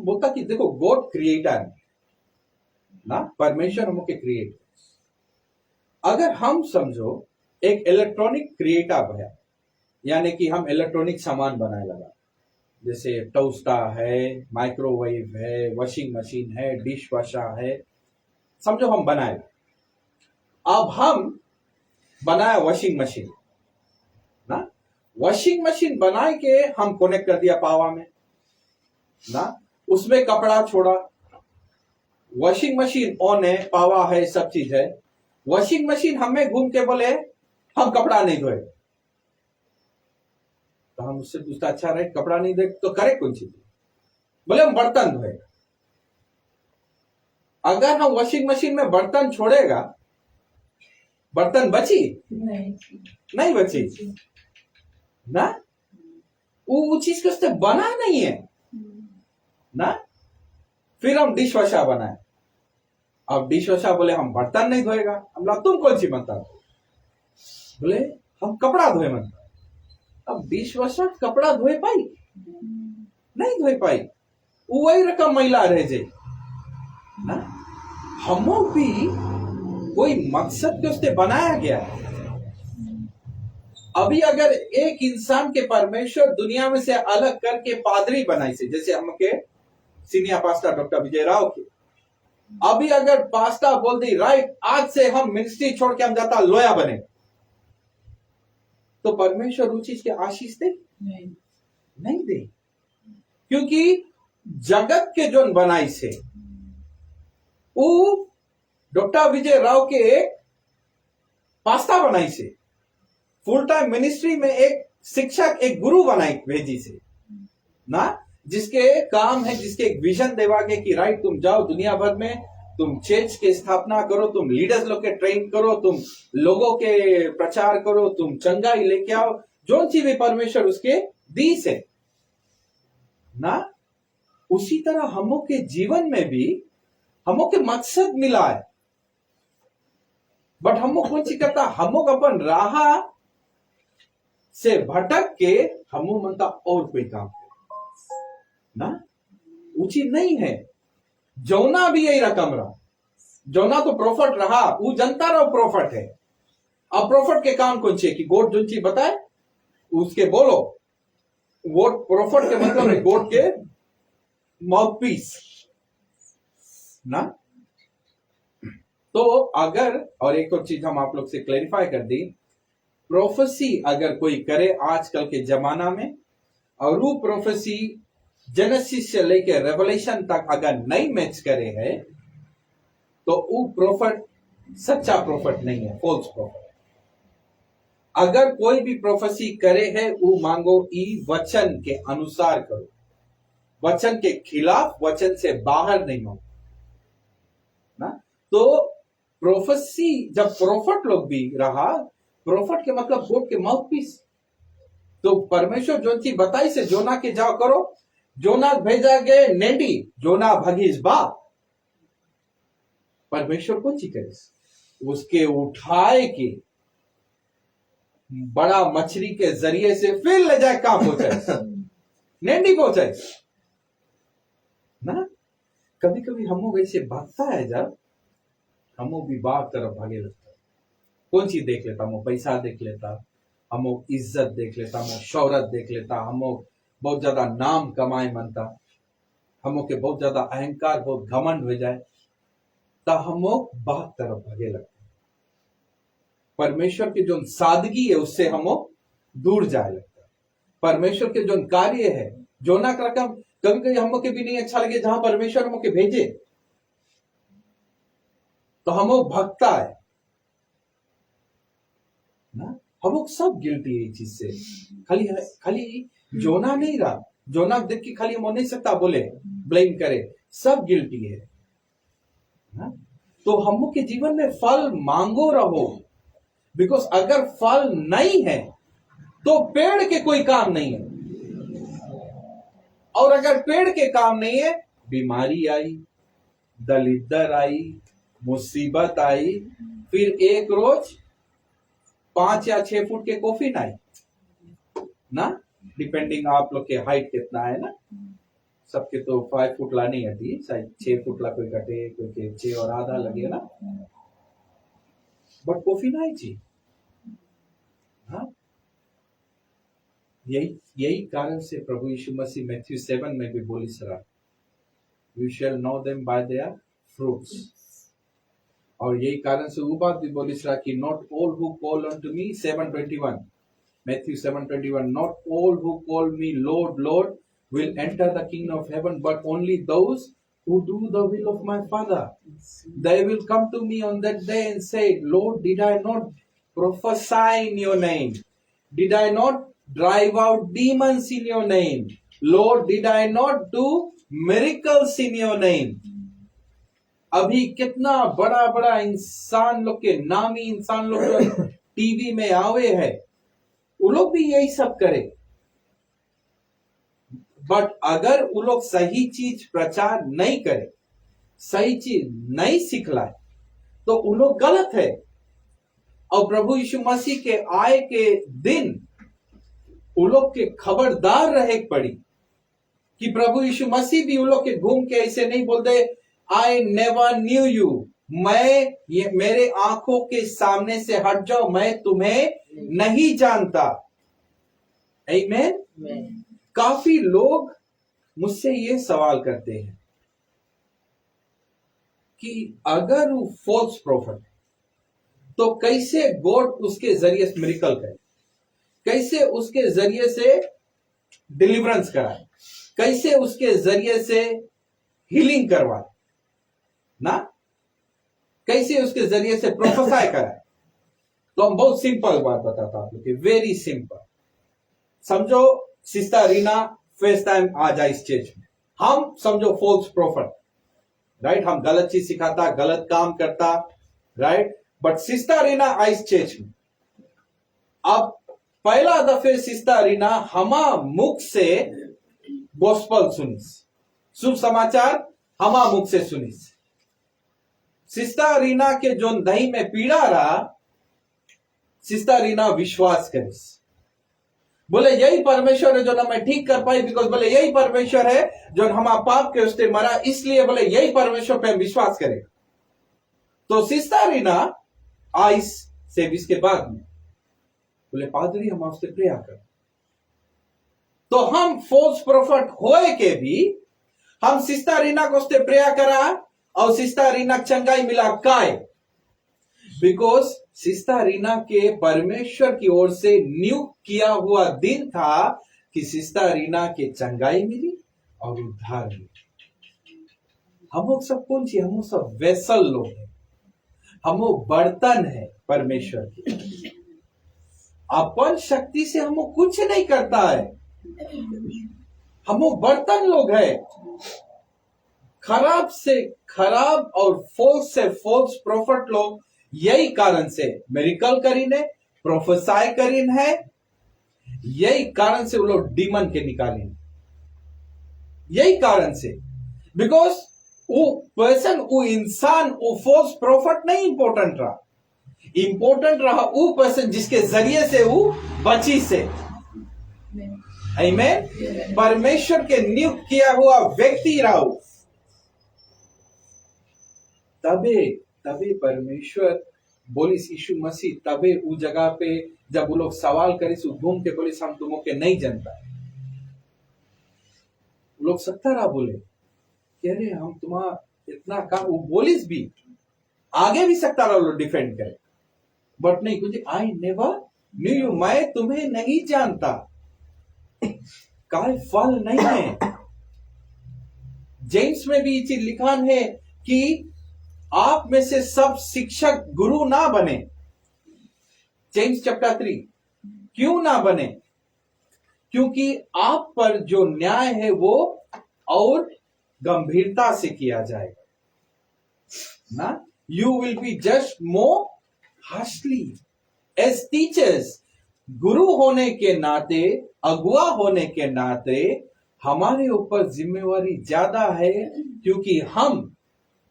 A: बोलता कि देखो गॉड क्रिएटर ना, परमेश्वर हम के क्रिएटर। अगर हम समझो एक इलेक्ट्रॉनिक क्रिएटर है, यानी कि हम इलेक्ट्रॉनिक सामान बनाने लगा, जैसे टोस्टर है, माइक्रोवेव है, वॉशिंग मशीन है, डिश वॉशर है, समझो हम बनाए। अब हम बनाया वॉशिंग मशीन ना, वॉशिंग मशीन बना के हम कनेक्ट कर दिया पावा में ना, उसमें कपड़ा छोड़ा, वॉशिंग मशीन ऑन है, पावा है, सब चीज है, वॉशिंग मशीन हमें घूम के बोले हम कपड़ा नहीं धोए, तो हम उससे पूछता अच्छा रहे कपड़ा नहीं धोए तो करे कौन चीज, बोले हम बर्तन धोए। अगर हम वॉशिंग मशीन में बर्तन छोड़ेगा, बर्तन बची नहीं बची ना, वो चीज के उससे बना नहीं है ना। फिर हम डिश वॉशर बनाए, अब डिश वॉशर बोले हम बर्तन नहीं धोएगा, हम बोला तुम कौन सी बनता, बोले हम कपड़ा धोए बनता। अब डिश वॉशर कपड़ा धोए पाई नहीं धोए पाई, वही रकम महिला रह जाए ना। हमो भी कोई मकसद के उससे बनाया गया है। अभी अगर एक इंसान के परमेश्वर दुनिया में से अलग करके पादरी बनाई से, जैसे हम के सीनियर पास्टर डॉक्टर विजय राव के, अभी अगर पास्टर बोल दी राइट आज से हम मिनिस्ट्री छोड़ के हम जाता लोया बने, तो परमेश्वर उस चीज के आशीष दे नहीं दे, क्योंकि जगत के जो बनाई से वो डॉक्टर विजय राव के एक पास्ता बनाई से, फुल टाइम मिनिस्ट्री में एक शिक्षक एक गुरु बनाई भेजी से ना, जिसके काम है, जिसके एक विजन देवा के कि राइट तुम जाओ दुनिया भर में, तुम चर्च के स्थापना करो, तुम लीडर्स लोग के ट्रेन करो, तुम लोगों के प्रचार करो, तुम चंगाई लेके आओ, जो चीज भी परमेश्वर उसके दी से ना। उसी तरह हमों के जीवन में भी हमों के मकसद मिला है, बट हमो कौन सी करता, हमो अपन राह से भटक के हमो मनता और कोई काम ना, उचित नहीं है। जौना भी यही रकम रहा, जौना तो प्रॉफिट रहा, वो जनता रहा प्रॉफिट है। अब प्रॉफिट के काम कौन सी कि गोट जो चीज बताए उसके बोलो, वो प्रॉफिट के मतलब है गोट के माउथ पीस ना। तो अगर और एक और चीज हम आप लोग से क्लैरिफाई कर दी, प्रोफेसी अगर कोई करे आजकल के जमाना में, और वो प्रोफेसी जेनेसिस से लेकर रेवलेशन तक अगर नहीं मैच करे है, तो वो प्रोफेट सच्चा प्रोफेट नहीं है, फॉल्स प्रोफेट। अगर कोई भी प्रोफेसी करे है, वो मांगो ई वचन के अनुसार करो, वचन के खिलाफ, वचन से बाहर नहीं हो ना। तो प्रोफेसी जब प्रोफेट लोग भी रहा, प्रोफेट के मतलब गॉड के माउथ पीस, तो परमेश्वर जो चीज बताई से जोना के जाओ करो, जोना भेजा गए नेडी, जोना भगीस बाप, परमेश्वर कौन सी करे, उसके उठाए के बड़ा मछली के जरिए से फिर ले जाए, कहां पहुंचाए, नेडी पहुंचाए ना। कभी कभी हमो वैसे भागता है, जब हमो विवाह तरफ भागे लगता है, कौन चीज देख लेता, हमो पैसा देख लेता, हमो इज्जत देख लेता, हमो शौहरत देख लेता, हमो बहुत ज्यादा नाम कमाए मनता, हमो के बहुत ज्यादा अहंकार, बहुत घमंड हो जाए, तो हमो बात तरफ भागे लगता। परमेश्वर की जो सादगी है उससे हमो दूर जाए लगता। परमेश्वर के जो कार्य है, जो ना रकम कभी कभी हमो के भी नहीं अच्छा लगे, जहां परमेश्वर हमो के भेजे तो हमो भगता है ना। हम सब गिल्टी है इस चीज से, खाली खाली जोना नहीं रहा, जोना देख के खाली हम नहीं सकता बोले ब्लेम करे, सब गिल्टी है ना? तो हम के जीवन में फल मांगो रहो, बिकॉज अगर फल नहीं है तो पेड़ के कोई काम नहीं है, और अगर पेड़ के काम नहीं है, बीमारी आई, दलिद्दर आई, मुसीबत आई, फिर एक रोज 5 या 6 फुट के कॉफिन आई ना, डिपेंडिंग आप लोग के हाइट कितना है ना, सबके तो 5 फुट ला नहीं आती, शायद 6 फुट ला कोई कटे, कोई के 6 और आधा लगे ना, बट कॉफिन आई जी। हाँ, यही कारण से प्रभु यीशु मसीह मैथ्यू 7 में भी बोली सरा, you shall know them by there fruits. और यही कारण से वो बात भी बोली रहा कि not all who call on to me 7:21 Matthew 7:21 not all who call me Lord Lord will enter the kingdom of heaven but only those who do the will of my Father. They will come to me on that day and say, Lord, did I not prophesy in your name? Did I not drive out demons in your name? Lord, did I not do miracles in your name? अभी कितना बड़ा बड़ा इंसान लोग के नामी इंसान लोग टीवी में आवे है, वो लोग भी यही सब करे। बट अगर वो लोग सही चीज प्रचार नहीं करे, सही चीज नहीं सिखलाए, तो वो लोग गलत है। और प्रभु यीशु मसीह के आए के दिन वो लोग के खबरदार रहे पड़ी कि प्रभु यीशु मसीह भी वो लोग के घूम के ऐसे नहीं बोलते, आई नेवर न्यू यू, मेरे आंखों के सामने से हट जाओ, मैं तुम्हें नहीं जानता। आमीन। काफी लोग मुझसे ये सवाल करते हैं कि अगर वो फॉल्स प्रॉफिट तो कैसे गॉड उसके जरिए से मिरेकल करे, कैसे उसके जरिए से डिलीवरेंस कराए, कैसे उसके जरिए से हीलिंग करवाए ना, कैसे उसके जरिए से प्रोफेसाई कराए। तो हम बहुत सिंपल बात बताता हूं आपको, वेरी सिंपल। समझो सिस्टर रीना फर्स्ट टाइम आ जाए इस चर्च में, हम समझो फॉल्स प्रॉफिट, राइट, हम गलत चीज सिखाता, गलत काम करता, राइट, बट सिस्टर रीना आई इस चर्च में। अब पहला दफे सिस्टर रीना हमा मुख से गॉस्पल सुनिस, शुभ समाचार हमा मुख से सुनिस। सिस्टर रीना के जो दही में पीड़ा रहा, सिस्टर रीना विश्वास करिस, बोले यही परमेश्वर है जो ना मैं ठीक कर पाई, बिकॉज बोले यही परमेश्वर है जो हमारा पाप के उससे मरा, इसलिए बोले यही परमेश्वर पे विश्वास करेगा। तो सिस्टर रीना आइस सर्विस के बाद में बोले पादरी हम आपसे प्रेयर कर, तो हम फॉल्स प्रॉफिट होए के भी हम सिस्टर रीना को उससे प्रेयर करा और सिस्टर रीना चंगाई मिला। काय? बिकॉज सिस्टर रीना के परमेश्वर की ओर से नियुक्त किया हुआ दिन था कि सिस्टर रीना के चंगाई मिली और उद्धार मिली। हम लोग सब कौन सी, हम लोग सब वेसल लोग हैं, हम लोग बर्तन है परमेश्वर के। अपन शक्ति से हम लोग कुछ नहीं करता है, हम लोग बर्तन लोग हैं। खराब से खराब और फॉल्स से फॉल्स प्रॉफिट लोग यही कारण से मिरेकल करीन है, प्रोफेसाई करीन है, यही कारण से वो लोग डीमन के निकाले, यही कारण से। बिकॉज वो पर्सन, वो इंसान, वो फॉल्स प्रॉफिट नहीं इंपॉर्टेंट रहा, इंपॉर्टेंट रहा वो पर्सन जिसके जरिए से वो बची से। आमीन। परमेश्वर के नियुक्त किया हुआ व्यक्ति रहा, तबे परमेश्वर बोलिस यीशु मसीह, तबे उस जगह पे जब वो लोग सवाल करिस, घूम के बोलिस हम तुमों के नहीं जानता। वो लोग सकता रहा बोले कह रहे हम तुम्हारा इतना काम, वो बोलिस भी आगे भी सकता रहा लोग डिफेंड करे, बट नहीं, कुछ आई नेवर न्यू यू, मैं तुम्हें नहीं जानता। काय फल नहीं है। जेम्स में भी ये चीज लिखा है कि आप में से सब शिक्षक गुरु ना बने। जेम्स चैप्टर 3, क्यों ना बने? क्योंकि आप पर जो न्याय है वो और गंभीरता से किया जाएगा ना। You will be just more harshly. As teachers, गुरु होने के नाते, अगुआ होने के नाते हमारे ऊपर जिम्मेवारी ज्यादा है, क्योंकि हम,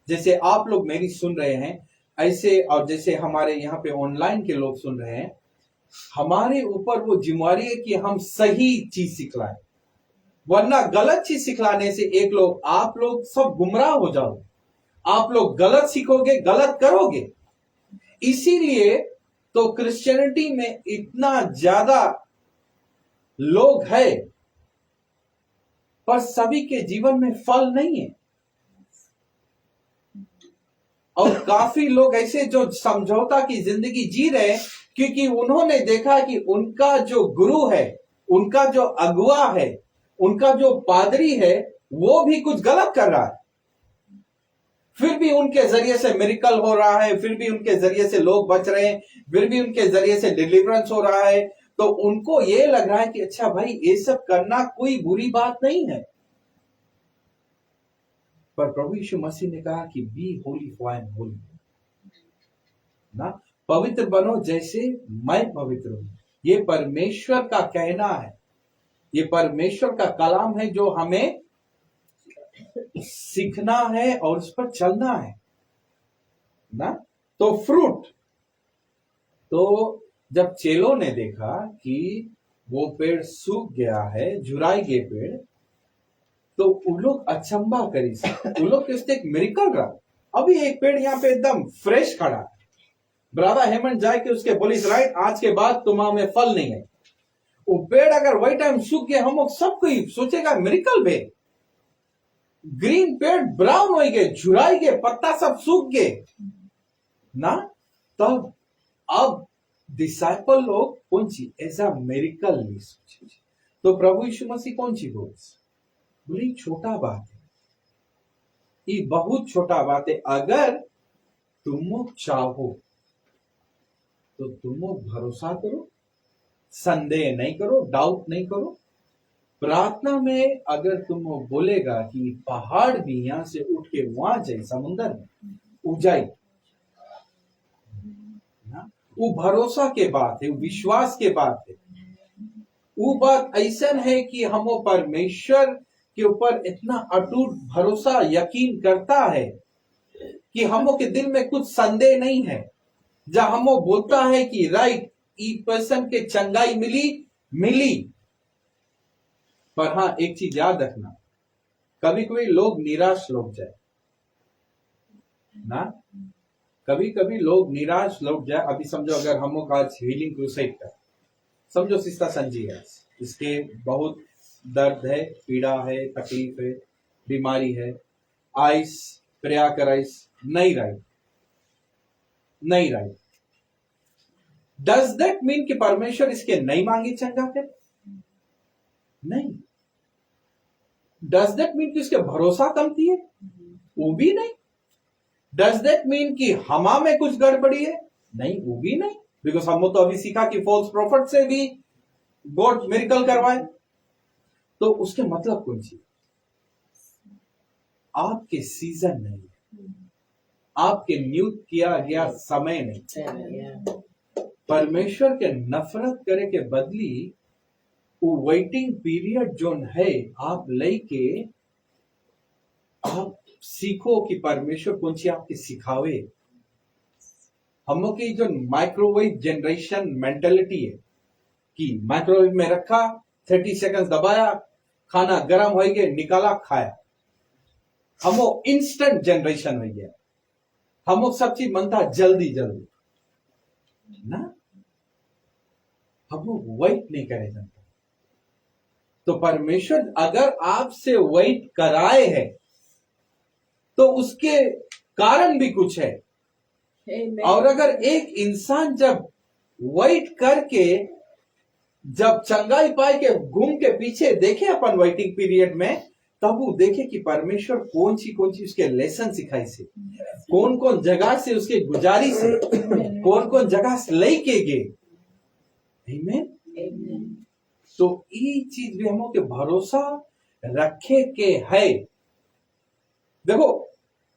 A: जैसे आप लोग मेरी सुन रहे हैं ऐसे, और जैसे हमारे यहाँ पे ऑनलाइन के लोग सुन रहे हैं, हमारे ऊपर वो जिम्मेवारी है कि हम सही चीज सिखलाएं, वरना गलत चीज सिखलाने से एक लोग, आप लोग सब गुमराह हो जाओगे, आप लोग गलत सीखोगे, गलत करोगे। इसीलिए तो क्रिश्चियनिटी में इतना ज्यादा लोग है, पर सभी के जीवन में फल नहीं है। और काफी लोग ऐसे जो समझौता की जिंदगी जी रहे हैं, क्योंकि उन्होंने देखा कि उनका जो गुरु है, उनका जो अगुआ है, उनका जो पादरी है, वो भी कुछ गलत कर रहा है, फिर भी उनके जरिए से मिरेकल हो रहा है, फिर भी उनके जरिए से लोग बच रहे हैं, फिर भी उनके जरिए से डिलीवरेंस हो रहा है। तो उनको ये लग रहा है कि अच्छा भाई, ये सब करना कोई बुरी बात नहीं है। पर प्रभु यीशु मसीह ने कहा कि be holy for I am holy, ना, पवित्र बनो जैसे मैं पवित्र हूं। ये परमेश्वर का कहना है, ये परमेश्वर का कलाम है जो हमें सीखना है और उस पर चलना है ना। तो फ्रूट, तो जब चेलों ने देखा कि वो पेड़ सूख गया है, झुराई गए पेड़, तो उन लोग अचंबा करी, उन लोग के एक मिरेकल रहा। अभी एक पेड़ यहाँ पे एकदम फ्रेश खड़ा है, ब्रदर हेमंत जाके उसके बोलिस राइट, आज के बाद तुम्हारा में फल नहीं है। वो पेड़ अगर वही टाइम सूख गया, हम लोग सब कोई सोचेगा मिरेकल बे, ग्रीन पेड़ ब्राउन हो गए, झुराई गए, पत्ता सब सूख गए ना। तब अब डिसाइपल लोग कौन सी ऐसा मिरेकल नहीं सोचे। तो प्रभु यीशु मसीह कौन सी बोली, छोटा बात है, ये बहुत छोटा बात है। अगर तुम लोग चाहो तो तुम लोग भरोसा करो, संदेह नहीं करो, डाउट नहीं करो। प्रार्थना में अगर तुम लोग बोलेगा कि पहाड़ भी यहां से उठ के वहां जाए, समुद्र में उजाई ना, वो भरोसा के बात है, वो विश्वास के बात है। वो बात ऐसा है कि हम परमेश्वर के ऊपर इतना अटूट भरोसा यकीन करता है कि हम के दिल में कुछ संदेह नहीं है। जब हम बोलता है कि राइट, ई पर्सन के चंगाई मिली। पर हाँ, एक चीज याद रखना, कभी कभी लोग निराश लोग जाए ना, कभी कभी लोग निराश लोग जाए। अभी समझो अगर हम लोग आज हीलिंग क्रूसेड कर, समझो सिस्टर संजी है, इसके बहुत दर्द है, पीड़ा है, तकलीफ है, बीमारी है, आइस प्रया कर आइस नहीं रही। डज दैट मीन कि परमेश्वर इसके नहीं मांगी चंगा फिर? नहीं। डज दैट मीन कि इसके भरोसा कमती है? वो भी नहीं। डज दैट मीन कि हमा में कुछ गड़बड़ी है? नहीं, वो भी नहीं। बिकॉज हम तो अभी सीखा कि फॉल्स प्रॉफिट से भी गॉड मिरेकल करवाए। तो उसके मतलब कौन सी? आपके सीजन नहीं, आपके नियुक्त किया गया समय नहीं। परमेश्वर के नफरत करे के बदली वो वेटिंग पीरियड जो है, आप लेके आप सीखो कि परमेश्वर कौन सी आपके सिखावे। हम लोग की जो माइक्रोवेव जनरेशन मेंटेलिटी है कि माइक्रोवेव में रखा, 30 सेकंड दबाया, खाना गर्म हो गया, निकाला, खाया। हम वो इंस्टेंट जनरेशन हो गया। हम लोग सब चीज मनता जल्दी ना, हम लोग वेट नहीं करे जाते। तो परमेश्वर अगर आपसे वेट कराए है तो उसके कारण भी कुछ है। और अगर एक इंसान जब वेट करके जब चंगाई पाए के घूम के पीछे देखे अपन वेटिंग पीरियड में, तब वो देखे कि परमेश्वर कौन सी उसके लेसन सिखाई से, कौन कौन जगह से उसके गुजारी से, कौन कौन जगह से लेके गए। आमीन। तो ये चीज भी हम लोग के भरोसा रखे के है। देखो,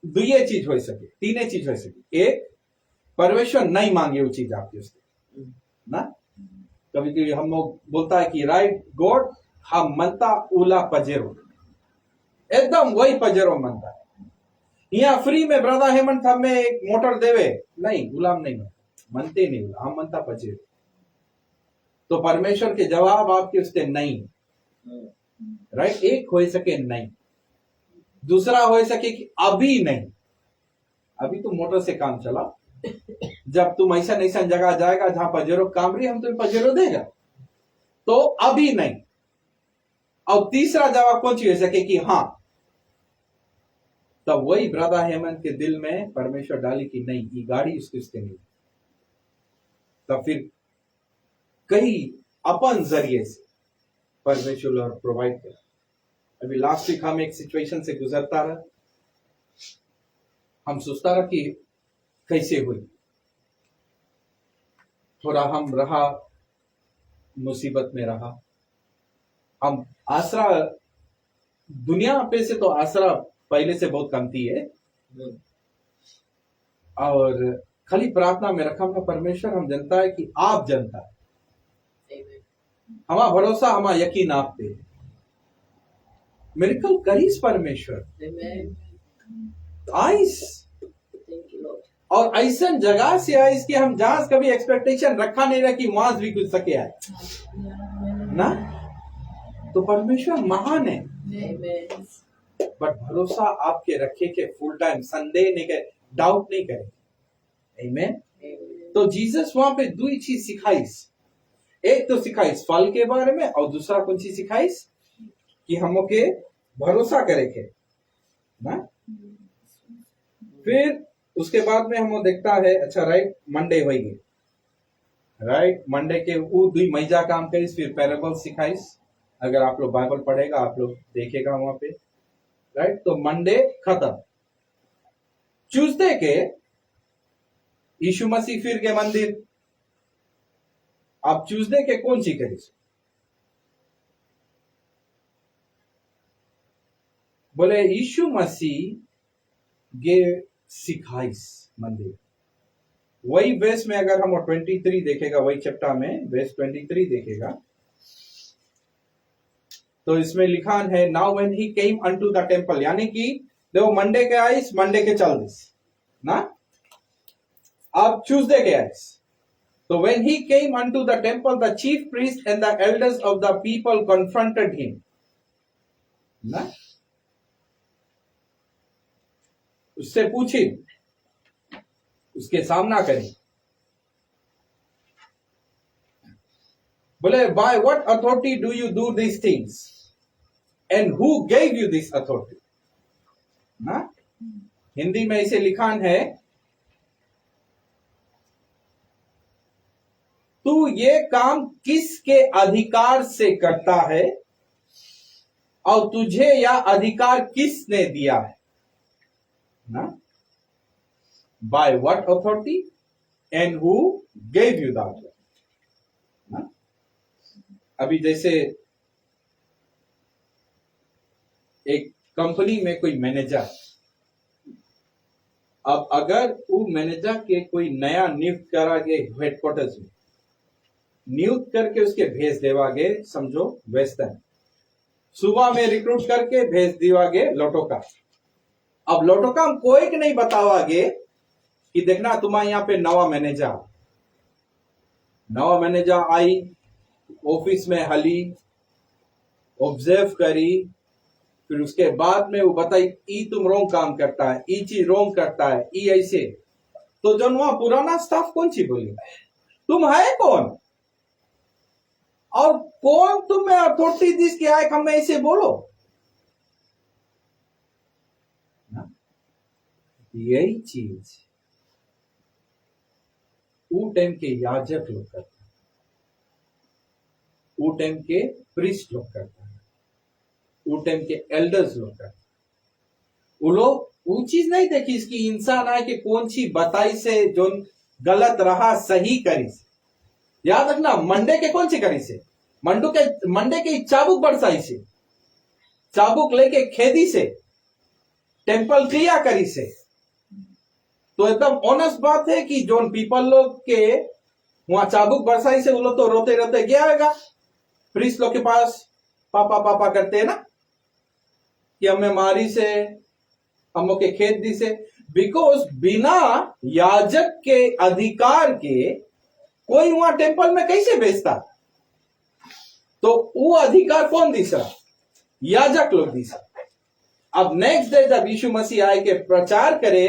A: दो ये चीज हो सके, तीन चीज हो सके। एक, परमेश्वर नहीं मांगे वो चीज आपके उससे ना। कभी कभी हम लोग बोलता है कि राइट गॉड, हम मनता उला पजेरो, एकदम वही पजेरो मनता है। यहाँ फ्री में ब्रदर हेमंत हमें एक मोटर देवे, नहीं, गुलाम नहीं मनते नहीं, हम मनता पजेरो। तो परमेश्वर के जवाब आपके उसके नहीं, राइट। एक हो सके नहीं, दूसरा हो सके कि अभी नहीं, अभी तुम मोटर से काम चला, जब तुम ऐसा जगह जाएगा जहां पजेरो काम रही, हम तुम्हें पजेरो देगा, तो अभी नहीं। और तीसरा जवाब कौन सी हो सके कि हाँ तब वही ब्रदर हेमंत के दिल में परमेश्वर डाली कि नहीं, ये गाड़ी उसके नहीं। तब फिर कई अपन जरिए से परमेश्वर प्रोवाइड कर। अभी लास्ट वीक हम एक सिचुएशन से गुजरता रहा, हम सोचता रहा कि कैसे हुई, थोड़ा हम रहा मुसीबत में रहा। हम आसरा दुनिया पे से तो आसरा पहले से बहुत कमती है, और खाली प्रार्थना में रखा हमने परमेश्वर, हम जानता है कि आप जानता है, हमारा भरोसा हमारा यकीन आप पे। मिरेकल करीस परमेश्वर आइस, और ऐसा जगह से आइस कि हम जहां कभी एक्सपेक्टेशन रखा नहीं रहा कि वहां भी कुछ सके आए ना। तो परमेश्वर महान है, बट भरोसा आपके रखे के फुल टाइम, संदेह नहीं करे, डाउट नहीं करे। आमीन। तो जीसस वहां पे दो ही चीज सिखाइस, एक तो सिखाइस फल के बारे में, और दूसरा कौन सी सिखाइस कि हम के भरोसा करे के ना। फिर उसके बाद में हम देखता है, अच्छा राइट मंडे होगी, राइट मंडे के वो दुई मईजा काम करिस, फिर पैराबल सिखाइस। अगर आप लोग बाइबल पढ़ेगा आप लोग देखेगा वहां पे, राइट। तो मंडे खत्म। ट्यूसडे के यीशु मसीह फिर के मंदिर। आप ट्यूसडे के कौन सी करिस? बोले यीशु मसीह गे सिखाइस मंदिर। वही वेस में अगर हम 23 देखेगा, वही चैप्टर में वेस 23 देखेगा, तो इसमें लिखा है now when he came unto the temple, यानी कि देखो मंडे के आइस, मंडे के चल दिस ना, अब ट्यूसडे के आइस। तो when he came unto the temple the chief priest and the elders of the people confronted him ना, उससे पूछी, उसके सामना करी, बोले by what authority do you do this things and who gave you this authority ना। हिंदी में इसे लिखा है, तू ये काम किसके अधिकार से करता है और तुझे यह अधिकार किसने दिया है ना। By what authority and who gave you that ना। अभी जैसे एक कंपनी में कोई मैनेजर, अब अगर वो मैनेजर के कोई नया नियुक्त करा गए हेडक्वार्टर्स में, नियुक्त करके उसके भेज देवागे, समझो वेस्टर्न, सुबह में रिक्रूट करके भेज देवागे लोटोका। अब लोटोका हम कोई के नहीं बतावागे कि देखना तुम्हारे यहाँ पे नवा मैनेजर आई, ऑफिस में हली, ऑब्जर्व करी, फिर उसके बाद में वो बताई ई तुम रोंग काम करता है, ई चीज रोंग करता है, ई ऐसे। तो जो वहां पुराना स्टाफ कौन सी बोली, तुम है कौन और कौन तुम्हें अथॉरिटी दिस के आए हमें ऐसे बोलो ना? यही चीज वो टाइम के याजक लोग करते हैं, वो टाइम के प्रीस्ट लोग करते हैं, वो टाइम के एल्डर्स लोग करते हैं। वो लोग वो चीज नहीं देखी इसकी इंसान आए कि कौन सी बताई से जो गलत रहा सही करी से। याद रखना मंडे के कौन सी करी से, मंडे के चाबुक बरसाई से, चाबुक लेके खेदी से, टेम्पल क्रिया करी से। तो एकदम ऑनेस्ट बात है कि जो पीपल लोग के वहां चाबुक बरसाई से वो लोग तो रोते रोते गया होगा प्रीस्ट लोग के पास, पापा पापा करते हैं ना कि हमें मारी से, हम के खेत दी से, बिकॉज बिना याजक के अधिकार के कोई वहां टेम्पल में कैसे बेचता। तो वो अधिकार कौन दिशा, याजक लोग दिशा। अब नेक्स्ट डे जब यीशु मसीह आए के प्रचार करे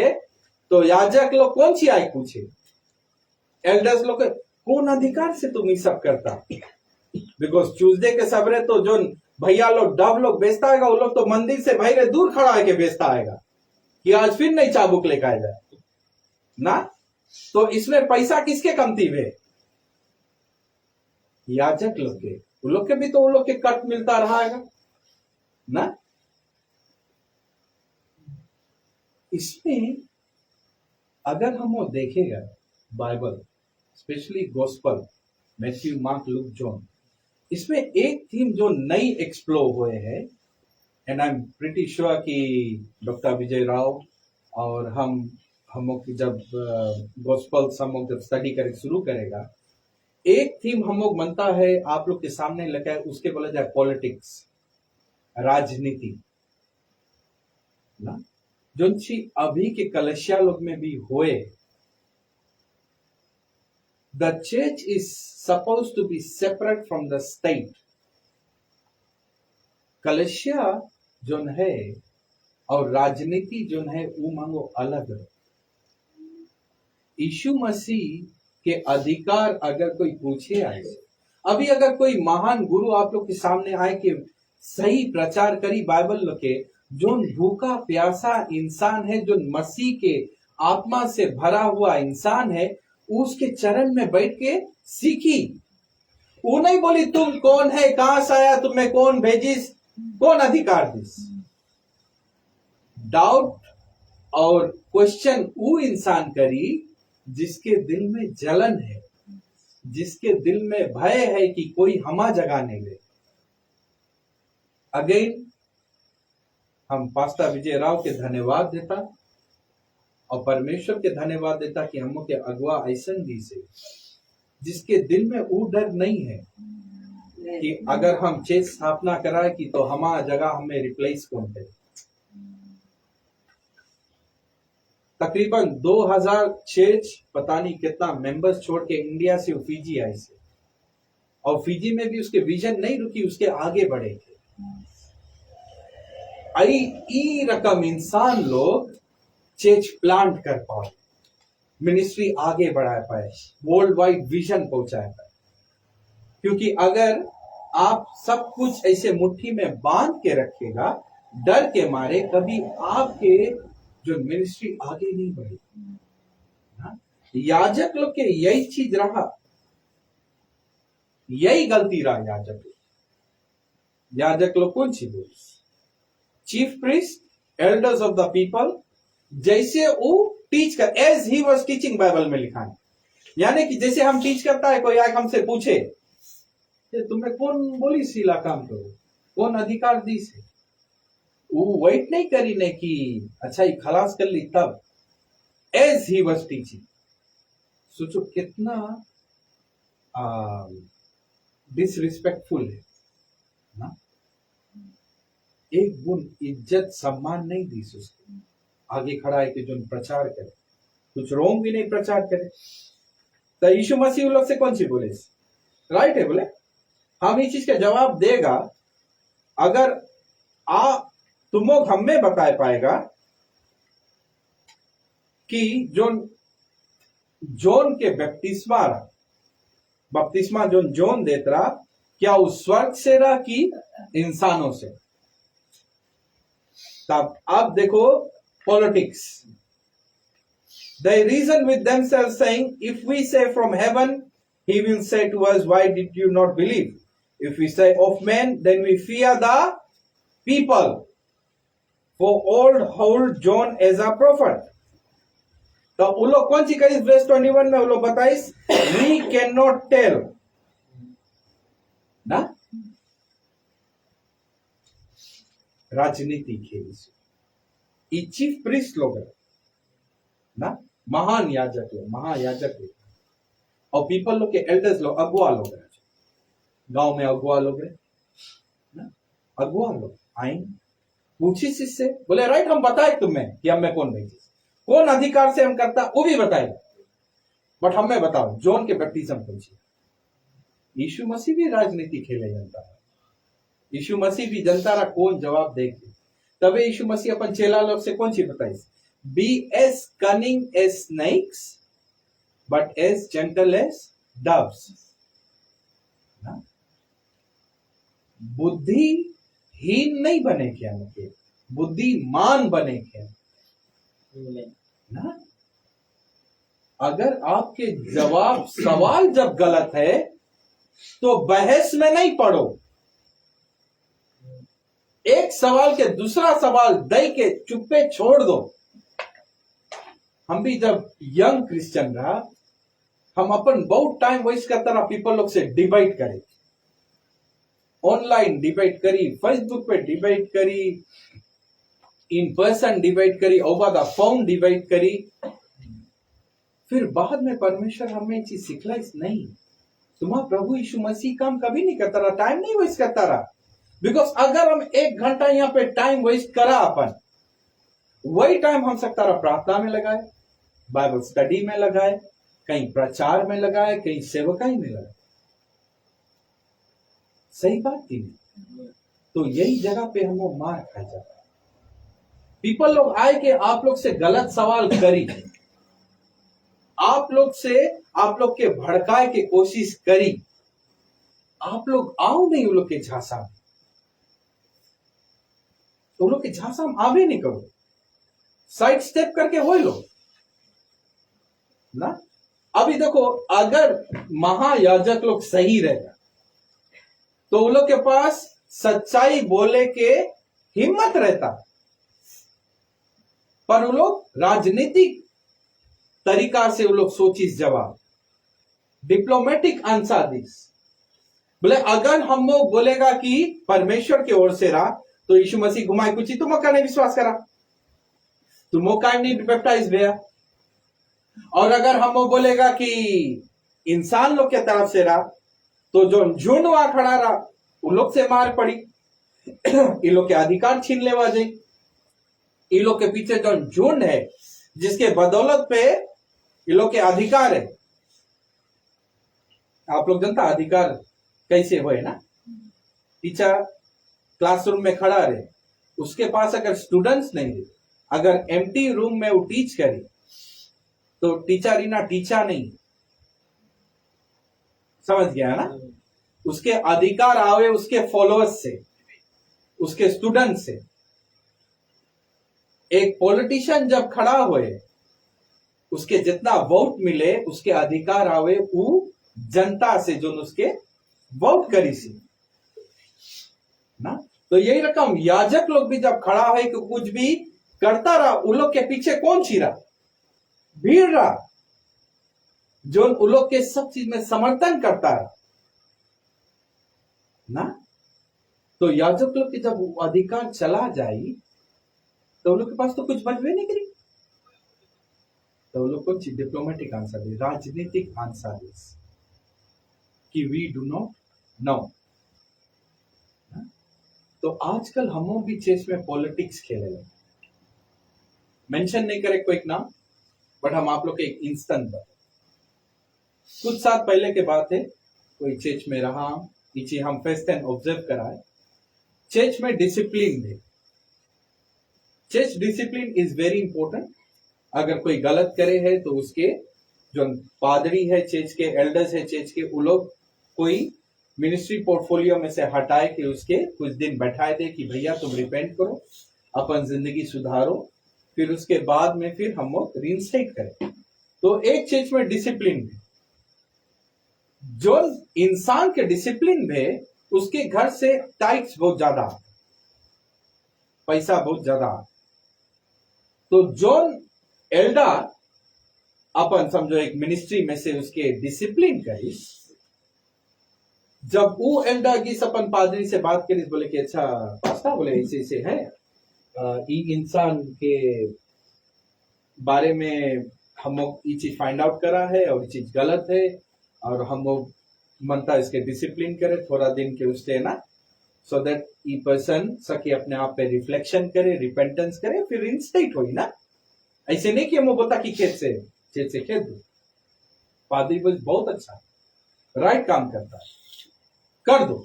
A: तो याजक लोग कौन सी आए पूछे, एल्डर्स लोग कौन अधिकार से तुम ये सब करता। बिकॉज ट्यूसडे के सबरे तो जो भैया लोग डब लोग बेचता है वो लोग तो मंदिर से भैरे दूर खड़ा है के बेचता आएगा कि आज फिर नई चाबुक लेकर आ जाए ना। तो इसमें पैसा किसके कमती हुए? याजक लोग के। वो लोग के भी तो वो लोग के कट मिलता रहा है ना। इसमें अगर हम वो देखेगा Bible, specially gospel, Matthew, mark, look, John, इसमें एक थीम जो नई एक्सप्लोर हुए हैं, and I am pretty sure कि डॉक्टर विजय राव और हम लोग जब गॉस्पल हम लोग जब स्टडी करें शुरू करेगा, एक थीम हम लोग बनता है आप लोग के सामने लगा है, उसके बोला जाए पॉलिटिक्स, राजनीति ना, जो अभी के कलशिया लोग में भी हुए। The church is suppose to be separate from the state. कलशिया जो है और राजनीति जो है वो मांगो अलग है। यीशु मसीह के अधिकार अगर कोई पूछे आए, अभी अगर कोई महान गुरु आप लोग के सामने आए कि सही प्रचार करी बाइबल के, जो भूखा प्यासा इंसान है, जो मसीह के आत्मा से भरा हुआ इंसान है, उसके चरण में बैठ के सीखी। वो नहीं बोली तुम कौन है, कहां से आया, तुम्हें कौन भेजिस, कौन अधिकार दिस। डाउट और क्वेश्चन वो इंसान करी जिसके दिल में जलन है, जिसके दिल में भय है कि कोई हमा जगह नहीं ले। अगेन हम पास्टर विजय राव के धन्यवाद देता और परमेश्वर के धन्यवाद देता कि हम के अगुआ ऐसन दी से जिसके दिल में वो डर नहीं है कि अगर हम चेत स्थापना कराए कि तो हमारा जगह हमें रिप्लेस कौन करे। तकरीबन 2006 पता नहीं कितना मेंबर्स छोड़ के इंडिया से फिजी आए से, और फिजी में भी उसके विजन नहीं रुकी, उसके आगे बढ़े थे। ई रकम इंसान लोग चर्च प्लांट कर पाए, मिनिस्ट्री आगे बढ़ा पाए, वर्ल्ड वाइड विजन पहुंचा पाए। क्योंकि अगर आप सब कुछ ऐसे मुट्ठी में बांध के रखेगा डर के मारे, कभी आपके जो मिनिस्ट्री आगे नहीं बढ़ेगी। याजक लोग के यही चीज रहा, यही गलती रहा याजक लोग कौन सी बोली? Chief priest, elders of the people, जैसे वो टीच कर, as he was teaching, Bible में लिखा है। यानी कि जैसे हम टीच करता है, कोई आके हमसे पूछे तुम्हें कौन बोली सीला काम करो, कौन अधिकार दी से, वो वेट नहीं करी ने कि अच्छा ही खलास कर ली, तब एज ही वाज टीचिंग। सोचो कितना डिसरिस्पेक्टफुल है ना। एक गुण इज्जत सम्मान नहीं दी उसको, आगे खड़ा है कि जो प्रचार करे, कुछ रोंग भी नहीं प्रचार करे। तो यीशु मसीह उन लोग से कौन सी बोले? राइट है बोले, हम इस चीज का जवाब देगा अगर तुम लोग हमें बता पाएगा कि जोन के बपतिस्मा जोन देता रहा, क्या उस स्वर्ग से रहा कि इंसानों से? तब अब देखो politics, they reason with themselves saying, if we say from heaven, he will say to us, why did you not believe? If we say of men, then we fear the people, for all hold John as a prophet. तो वो लोग कौन सी करी? Verse 21 में वो लोग बताइस, we cannot tell ना। राजनीति खेल ये चीफ प्रीस्ट लोग ना, महान याजक लोग, महायाजक लोग, और पीपल लोग के एल्डर्स लोग, अगुआ लोग है, गांव में अगुआ लोग है ना, अगुआ लोग आएंगे पूछी से बोले राइट, हम बताए तुम्हें कि हमें कौन भेजी, कौन अधिकार से हम करता, वो भी बताएगा, बट हमें बताओ जॉन के बैप्टिज्म पूछिए। यीशु मसीह भी राजनीति खेले जनता है, यीशु मसीह भी जनता रा कौन जवाब देगी। तबे यीशु मसीह अपन चेला लोग से कौन सी बताई, be as cunning as snakes but as gentle as doves. बुद्धिहीन नहीं बने क्या, बुद्धिमान बने क्या।
B: Amen.
A: ना? अगर आपके जवाब सवाल जब गलत है तो बहस में नहीं पड़ो, एक सवाल के दूसरा सवाल दे के चुप्पे छोड़ दो। हम भी जब यंग क्रिश्चियन रहा, हम अपन बहुत टाइम वेस्ट करता रहा, पीपल लोग से डिबेट करे, ऑनलाइन डिबेट करी, फेसबुक पे डिबेट करी, इन पर्सन डिबेट करी, ओवर द फोन डिबेट करी। फिर बाद में परमेश्वर हमें चीज सिखलाई नहीं, तुम्हारा प्रभु यीशु मसीह काम कभी नहीं करता रहा, टाइम नहीं वेस्ट करता रहा। बिकॉज अगर हम 1 घंटा यहाँ पे टाइम वेस्ट करा अपन, वही टाइम हम सकता रहा प्रार्थना में लगाए, बाइबल स्टडी में लगाए, कहीं प्रचार में लगाए, कहीं सेवकाई में लगाए। सही बात की नहीं? तो यही जगह पे हम वो मार खाए जाता है। पीपल लोग आए कि आप लोग से गलत सवाल करी, आप लोग के भड़काए के कोशिश करी, आप लोग आओ नहीं उन लोग के झांसा में, तो उन लोग के झांसा में आवे नहीं करो, साइड स्टेप करके हो लो ना। अभी देखो, अगर महायाजक लोग सही रहेगा तो उन लोग के पास सच्चाई बोले के हिम्मत रहता, पर वो लोग राजनीतिक तरीका से वो लोग सोचिस जवाब, डिप्लोमेटिक आंसर दिस। बोले अगर हम लोग बोलेगा कि परमेश्वर की ओर से रहा तो यीशु मसीह घुमाए कुछ ही, तुम का नहीं विश्वास करा, तुम का नहीं बैप्टाइज हुआ। और अगर हम वो बोलेगा कि इंसान लोग के तरफ से रहा तो जो झुंड वहां खड़ा रहा उन लोग से मार पड़ी, इन लोग के अधिकार छीन लेवा जाए। इन लोग के पीछे जो झुंड है जिसके बदौलत पे इन लोग के अधिकार है, आप लोग जनता अधिकार कैसे हुए ना। टीचर क्लासरूम में खड़ा रहे, उसके पास अगर स्टूडेंट्स नहीं रहे, अगर एम्प्टी रूम में वो टीच करे तो टीचर इना टीचर नहीं, समझ गया ना। उसके अधिकार आवे उसके फॉलोअर्स से, उसके स्टूडेंट से। एक पॉलिटिशियन जब खड़ा हुए, उसके जितना वोट मिले उसके अधिकार आवे वो जनता से जो उसके वोट करी सी ना। तो यही रकम याजक लोग भी जब खड़ा है कि कुछ भी करता रहा, उन लोग के पीछे कौन छिरा? भीड़ रहा, जो उन लोग के सब चीज में समर्थन करता है ना। तो याजक लोग के जब अधिकार चला जाए तो उन लोग के पास तो कुछ बचवे नहीं करी, तो उन लोग को डिप्लोमेटिक आंसर दे, राजनीतिक आंसर दे कि वी डू नॉट नो। तो आजकल हम भी चेस में पॉलिटिक्स खेले लगे। मेंशन नहीं करे कोई नाम, बट हम आप लोग के एक इंस्टेंट बता, कुछ साल पहले के बात है, कोई चर्च में रहा, नीचे हम फेस्ट एंड ऑब्जर्व कराए। चर्च में डिसिप्लिन है, church discipline is very important. अगर कोई गलत करे है तो उसके जो पादरी है चर्च के, एल्डर्स है चर्च के, वो लोग कोई मिनिस्ट्री पोर्टफोलियो में से हटाए कि उसके कुछ दिन बैठाए दे कि भैया तुम रिपेंट करो, अपन जिंदगी सुधारो, फिर उसके बाद में फिर हम लोग रीइंस्टेट करें। तो एक चर्च में डिसिप्लिन है, जो इंसान के डिसिप्लिन में उसके घर से टैक्स बहुत ज्यादा, पैसा बहुत ज्यादा। तो जो एल्डर अपन समझो एक मिनिस्ट्री में से उसके डिसिप्लिन करी, जब वो एल्डर की अपन पादरी से बात करी, बोले कि अच्छा पास्ता, बोले ऐसे ऐसे है, इंसान के बारे में हम लोग ये चीज फाइंड आउट करा है और ये चीज गलत है, और हम लोग मनता इसके डिसिप्लिन करे थोड़ा दिन के उससे ना, सो दैट ई पर्सन सके अपने आप पे रिफ्लेक्शन करे, रिपेंटेंस करे, फिर इंस्टेट होई ना। ऐसे नहीं कि हम बोलता कि खेत से खेत दो। पादरी बस बहुत अच्छा राइट काम करता है, कर दो।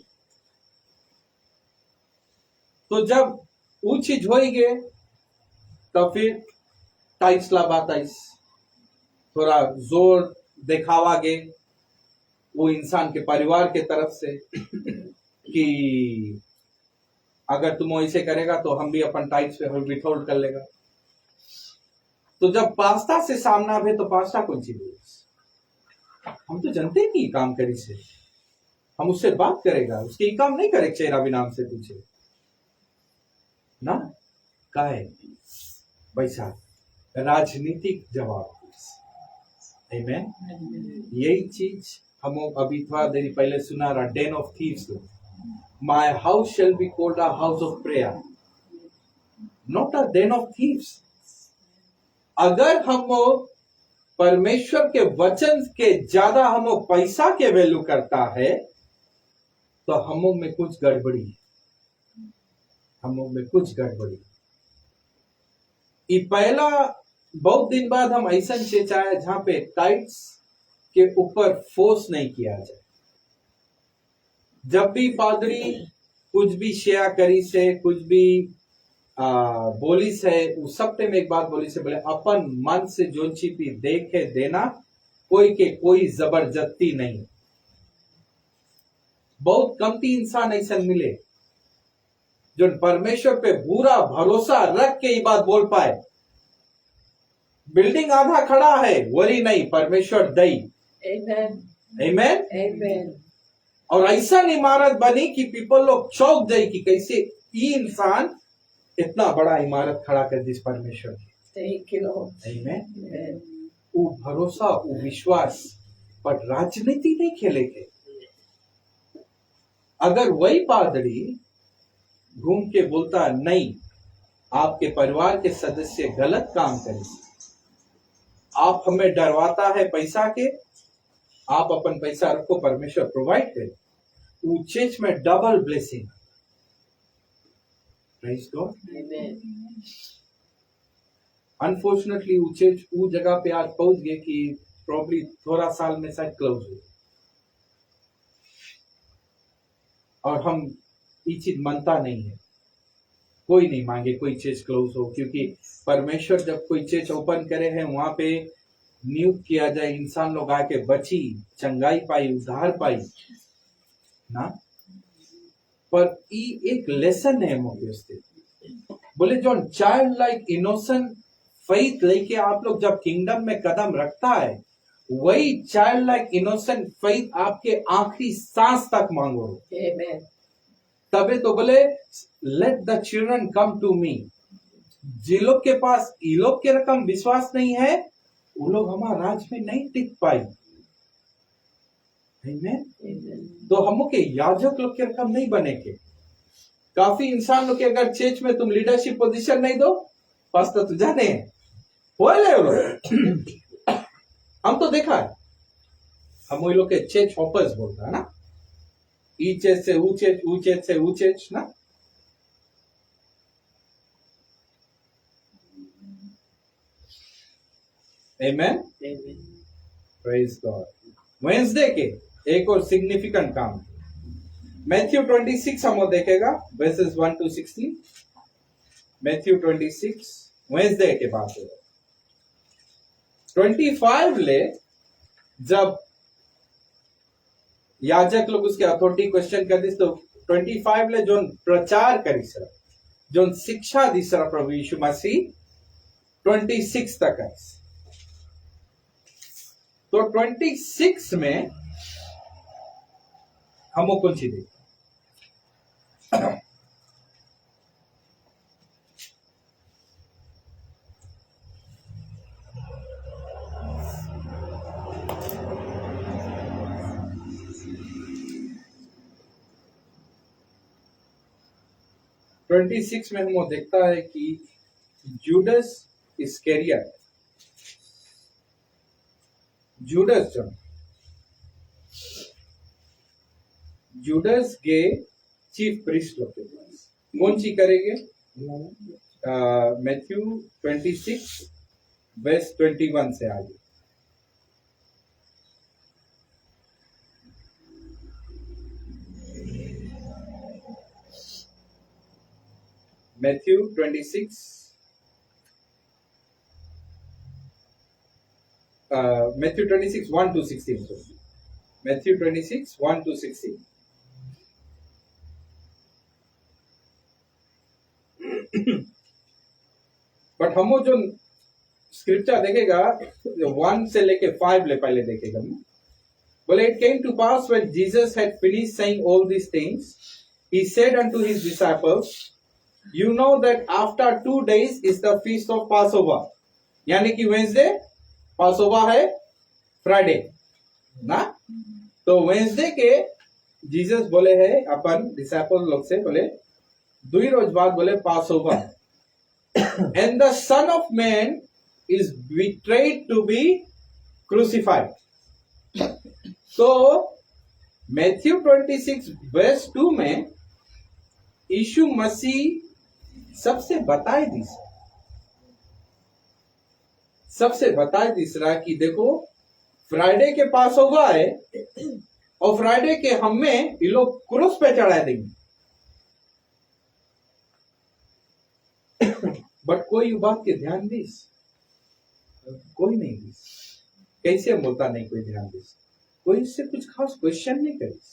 A: तो जब वो चीज हो गए तो फिर टाइस लाबाताइस थोड़ा जोर दिखावा गे वो इंसान के परिवार के तरफ से कि अगर तुम ऐसे करेगा तो हम भी अपन टाइट्स पे विथहोल्ड कर लेगा। तो जब पास्ता से सामना भे तो पास्ता कौन सी बोल हम तो जानते हैं कि काम करी से हम उससे बात करेगा उसके ही काम नहीं करे चेहरा भी नाम से पूछे ना का है वैसा राजनीतिक जवाब Amen? यही चीज हम अभी थोड़ा देरी पहले सुना रहा Dane of thieves my house shall be called a house of prayer not a Dane of thieves अगर हम परमेश्वर के वचन के ज्यादा हम पैसा के वैल्यू करता है तो हम में कुछ गड़बड़ी हम में कुछ गड़बड़ी ये पहला बहुत दिन बाद हम ऐसा चेचा है जहां पे टाइट्स के ऊपर फोर्स नहीं किया जाए जब भी पादरी कुछ भी शेयर करी से कुछ भी बोली से उस सप्ते में एक बात बोली से बोले अपन मन से जो चीपी देखे देना कोई के कोई जबरदस्ती नहीं बहुत कमती इंसान ऐसा मिले जो परमेश्वर पे पूरा भरोसा रख के ये बात बोल पाए बिल्डिंग आधा खड़ा है वरी नहीं परमेश्वर दई
E: Amen.
A: आमेन
E: Amen.
A: और ऐसा इमारत बनी कि पीपल लोग चौंक जाए कि कैसे ये इंसान इतना बड़ा इमारत खड़ा कर दिस परमेश्वर की
E: Thank you, Lord.
A: Amen
E: Amen.
A: वो भरोसा वो विश्वास पर राजनीति नहीं खेलेंगे अगर वही पादरी घूम के बोलता नहीं आपके परिवार के सदस्य गलत काम करें आप हमें डरवाता है पैसा के आप अपन पैसा रखो परमेश्वर प्रोवाइड करे वो चर्च में double blessing praise God
E: Amen.
A: Unfortunately वो चर्च वो जगह पे आज पहुंच गए कि प्रॉब्ली थोड़ा साल में शायद क्लोज हो और हम ये चीज मानता नहीं है कोई नहीं मांगे कोई चर्च क्लोज हो क्योंकि परमेश्वर जब कोई चर्च ओपन करे है वहां पे नियुक्त किया जाए इंसान लोग आके बची चंगाई पाई उद्धार पाई ना पर ये एक लेसन है मोके बोले जो चाइल्ड लाइक इनोसेंट फेथ लेके आप लोग जब किंगडम में कदम रखता है वही चाइल्ड लाइक इनोसेंट फेथ आपके आखिरी सांस तक मांगो
E: Amen.
A: तबे तो बोले let the children come to me जिन लोग के पास ये लोग के रकम विश्वास नहीं है वो लोग हमारे राज में नहीं टिक पाई Amen?
E: Amen.
A: तो हम के याजक लोग के रकम नहीं बनेंगे काफी इंसान लोग के अगर चर्च में तुम लीडरशिप पोजीशन नहीं दो पास्टर तो जाने हम तो देखा है हम वही लोग के चर्च हॉपर्स बोलता है ना ई चर्च से ऊ चर्च ऊ चर्च से ऊ चर्च ना Amen?
E: Amen.
A: Praise God. Wednesday के एक और सिग्निफिकेंट काम मैथ्यू 26 हम देखेगा वर्सेस 1 to 16 मैथ्यू 26 वेंसडे के बाद 25 ले जब याजक लोग उसके अथॉरिटी क्वेश्चन कर दिस तो 25 ले जो प्रचार करी सर जो शिक्षा दी सर प्रभु यीशु मसीह 26 तक है तो 26 में हम कौन सी देखते ट्वेंटी सिक्स में हम देखता है कि जूडस इस्करियोट जूडस जूडस गए चीफ प्रीस्ट लोग के पास कौन सी करेंगे मैथ्यू 26 वर्स 21 से आगे Matthew 26 Matthew 26 1 to 16 so Matthew 26 1 to 16 but हम जो स्क्रिप्चर देखेगा 1 से लेके 5 ले पहले देखेगा। बोले it came to pass when Jesus had finished saying all these things he said unto his disciples you know that after 2 days is the feast of passover, यानी कि वेंसडे पासओवर है फ्राइडे ना। तो वेंसडे के Jesus बोले है अपन disciple लोग से, बोले 2 रोज बाद बोले Passover and the son of man is betrayed to be crucified. So Matthew 26 verse 2 में यीशु मसीह सबसे बताए दिस रहा कि देखो फ्राइडे के पास होगा है और फ्राइडे के हमें ये लोग क्रूस पे चढ़ा देंगे। बट कोई बात के ध्यान दीस, कोई नहीं दिस, कैसे बोलता नहीं कोई ध्यान दिस, कोई इससे कुछ खास क्वेश्चन नहीं करिस।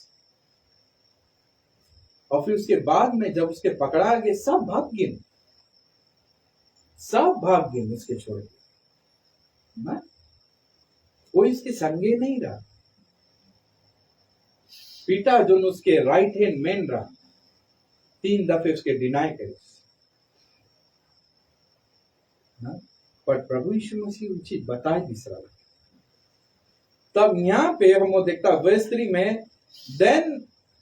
A: और फिर उसके बाद में जब उसके पकड़ा गए सब भाग गए उसके छोड़ के ना, कोई इसके संगे नहीं रहा। पीटा जो उसके राइट हैंड मैन रहा 3 दफे उसके डिनाई करिस ना। पर प्रभु यीशु मसीह उचित बताए तीसरा। तब यहां पे हम देखता वर्स 3 में then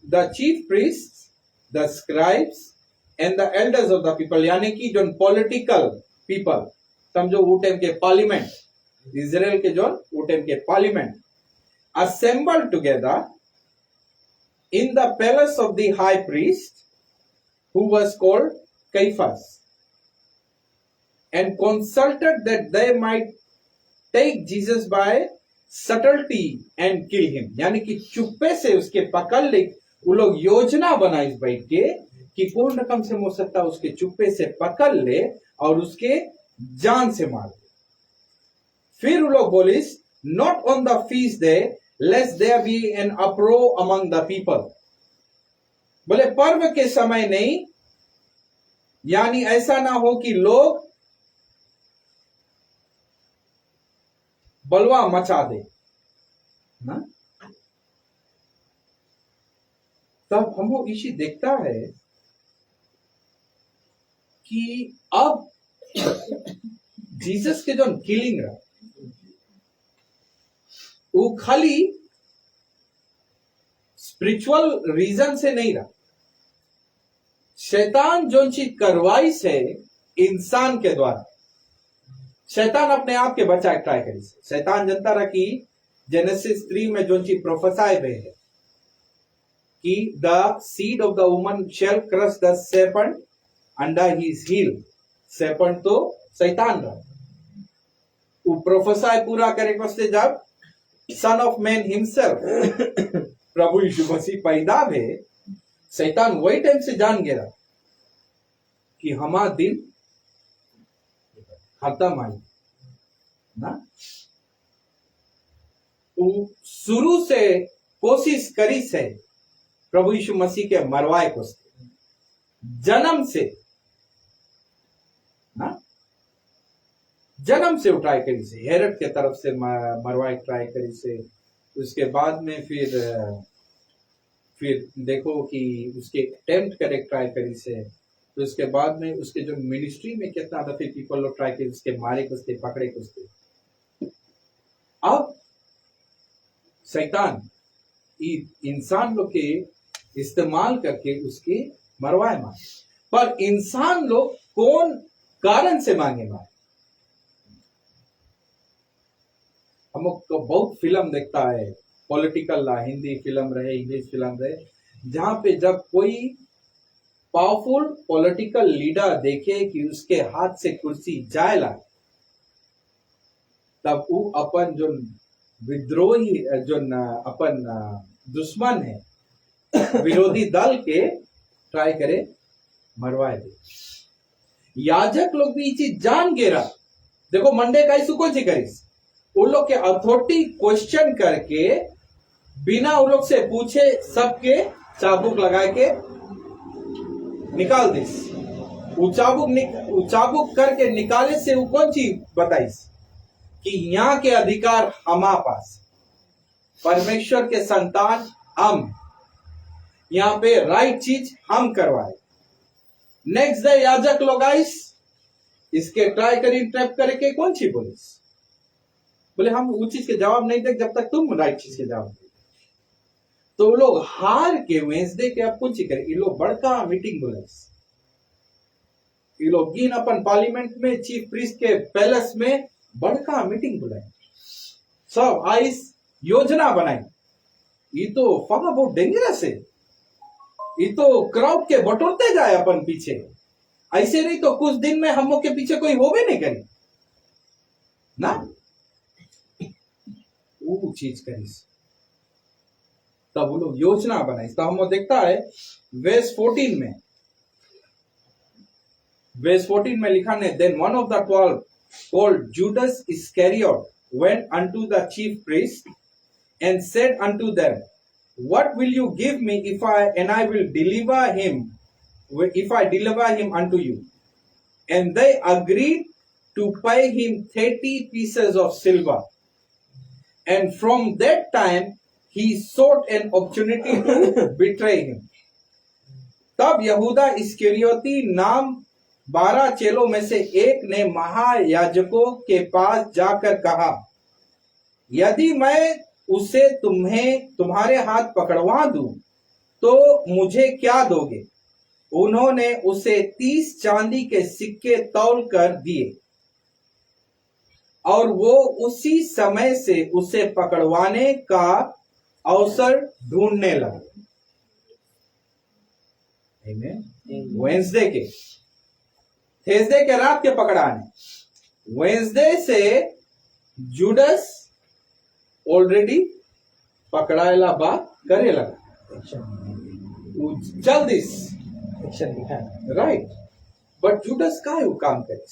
A: the chief priest the scribes and the elders of the people, यानी कि जो पॉलिटिकल पीपल समझो वो टाइम के पार्लियामेंट, इजराइल के जो वो टाइम के parliament assembled together in the palace of the high priest who was called Caiaphas and consulted that they might take Jesus by subtlety and kill him, यानी कि चुप्पे से उसके पकड़ ले। वो लोग योजना बनाई बैठ के कि कौन रकम से हो सकता उसके चुप्पे से पकड़ ले और उसके जान से मार दे। फिर वो लोग बोलिस not on the feast day lest there be an uproar among the people, बोले पर्व के समय नहीं, यानी ऐसा ना हो कि लोग बलवा मचा दे ना। तब हमको इसी देखता है कि अब जीसस के जो किलिंग रहा वो खाली स्पिरिचुअल रीजन से नहीं रहा। शैतान जो चीज करवाई से इंसान के द्वारा, शैतान अपने आप के बचा ट्राई करी। शैतान जनता रहा कि जेनेसिस 3 में जो चीज प्रोफेसाई हुए है कि the seed of the woman shall crush the serpent under his heel. serpent तो शैतान रहा। वो प्रोफेसाई पूरा करे वास्ते जब सन ऑफ मैन हिमसेल्फ प्रभु यीशु मसीह पैदा हुए, शैतान वही टाइम से जान गया कि हमारा दिन खत्म आई ना। वो शुरू से कोशिश करी से प्रभु यीशु मसीह के मरवाए को जन्म से ना, जन्म से उठाए करी से हेरोद के तरफ से मरवाए ट्राई करी से। उसके बाद में फिर देखो कि उसके अटेम्प्ट करे ट्राई करी से। तो उसके बाद में उसके जो मिनिस्ट्री में कितना दफे पीपल लोग ट्राई किए, उसके मारे कुछते पकड़े कुछते। अब शैतान इंसान लोग के इस्तेमाल करके उसके मरवाए मारे, पर इंसान लोग कौन कारण से मांगे मारे। हम लोग तो बहुत फिल्म देखता है, पॉलिटिकल हिंदी फिल्म रहे इंग्लिश फिल्म रहे, जहां पे जब कोई पावरफुल पॉलिटिकल लीडर देखे कि उसके हाथ से कुर्सी जाएला, तब वो अपन जो विद्रोही जो अपन दुश्मन है विरोधी दल के ट्राई करे मरवाए दे। याजक लोग भी ये चीज जान गे रहा। देखो मंडे का इशू कौन सी करीस, उन लोग के अथॉरिटी क्वेश्चन करके बिना उन लोग से पूछे सबके चाबुक लगा के निकाल दिस उचाबुक करके निकाले से वो कौन चीज बताई कि यहाँ के अधिकार हमारे पास, परमेश्वर के संतान हम, यहाँ पे राइट चीज हम करवाए। नेक्स्ट डे याजक लोग आइस इसके ट्राई करी ट्रैप करके कौन सी पुलिस बोले हम उस चीज के जवाब नहीं दे जब तक तुम राइट चीज के जवाब दे। तो लोग हार के वेंसडे के अब कुछ करे, ये लोग बड़का मीटिंग बोले, ये लोग गिन अपन पार्लियामेंट में चीफ प्रीस्ट के पैलेस में बड़का मीटिंग बुलाई, सब आइस योजना बनाई। ये तो फगा बहुत डेंजरस है, ये तो क्राउड के बटोरते जाए अपन पीछे, ऐसे नहीं तो कुछ दिन में हम लोग के पीछे कोई हो भी नहीं करी ना, वो चीज करी तब वो लोग योजना बनाई। तो हम लोग देखता है वर्स 14 में लिखा है, then one of the 12 called Judas Iscariot went unto the chief priest and said unto them, what will you give me if I will deliver him unto you? And they agreed to pay him 30 pieces of silver. And from that time he sought an opportunity to betray him. तब यहूदा इस्करियोती नाम 12 चेलों में से एक ने महायाजकों के पास जाकर कहा, यदि मैं उसे तुम्हारे हाथ पकड़वा दूं तो मुझे क्या दोगे? उन्होंने उसे 30 चांदी के सिक्के तौल कर दिए और वो उसी समय से उसे पकड़वाने का अवसर ढूंढने लगा। वेंसडे के थर्सडे के रात के पकड़ाने, वेंसडे से जुडस ऑलरेडी पकड़ाएला बात करे लगा, जल्दी
B: एक्शन दिखा
A: राइट। बट जुडस का वो काम करे,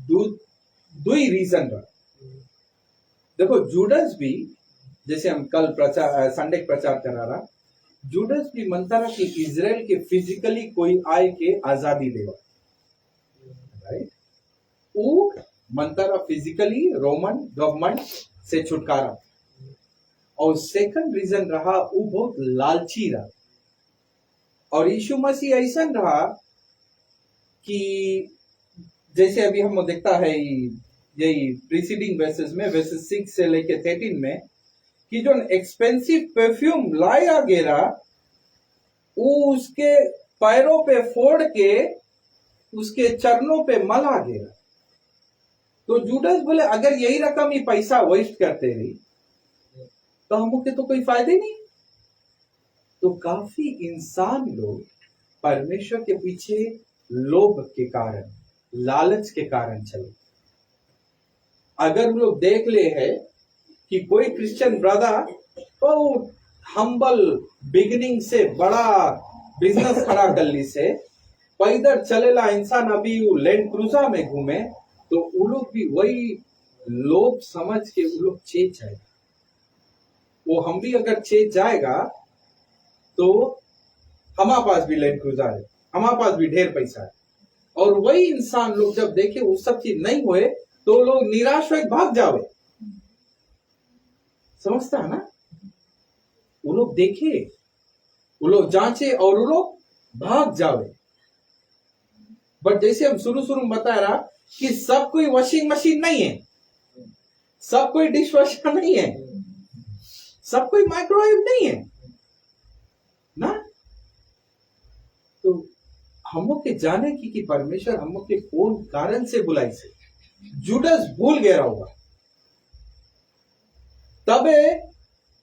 A: दो ही रीजन रहा। देखो जुडस भी, जैसे हम कल संडे प्रचार करा रहा, जुडस भी मनता रहा कि इजराइल के फिजिकली कोई आए के आजादी देवा, राइट। वो मनता रहा फिजिकली रोमन गवर्नमेंट से छुटकारा। और सेकंड रीजन रहा वो बहुत लालची रहा। और यीशु मसीह ऐसा रहा कि जैसे अभी हम देखता है यही प्रीसीडिंग वर्सेस में, वर्सेस 6 से लेके 13 में, कि जो एक्सपेंसिव परफ्यूम लाया गया वो उसके पैरों पे फोड़ के उसके चरणों पे मला गया। तो जुडस बोले अगर यही रकम ही पैसा वेस्ट करते रही तो हमको तो कोई फायदे नहीं। तो काफी इंसान लोग परमेश्वर के पीछे लोभ के कारण, लालच के कारण चले। अगर हम लोग देख ले है कि कोई क्रिश्चियन ब्रदर तो हम्बल बिगिनिंग से बड़ा बिजनेस खड़ा कर ली से पैदल चलेला इंसान, अभी वो लैंड क्रूजर में घूमे, तो वो लोग भी वही लोभ समझ के वो लोग चेत जाएगा। वो हम भी अगर चेत जाएगा तो हमारे पास भी लैंड क्रूजर है, हमारे पास भी ढेर पैसा है। और वही इंसान लोग जब देखे वो सब चीज नहीं हुए तो लोग निराश हो भाग जावे। समझता है ना? वो लोग देखे, वो लोग जांचे और वो लोग भाग जावे। बट जैसे हम शुरू में बता रहा कि सब कोई वॉशिंग मशीन नहीं है, सब कोई डिश वॉशर नहीं है, सब कोई माइक्रोवेव नहीं है ना। तो हम लोग के जाने की कि परमेश्वर हम लोग के कौन कारण से बुलाई से जुडस भूल गया होगा। तबे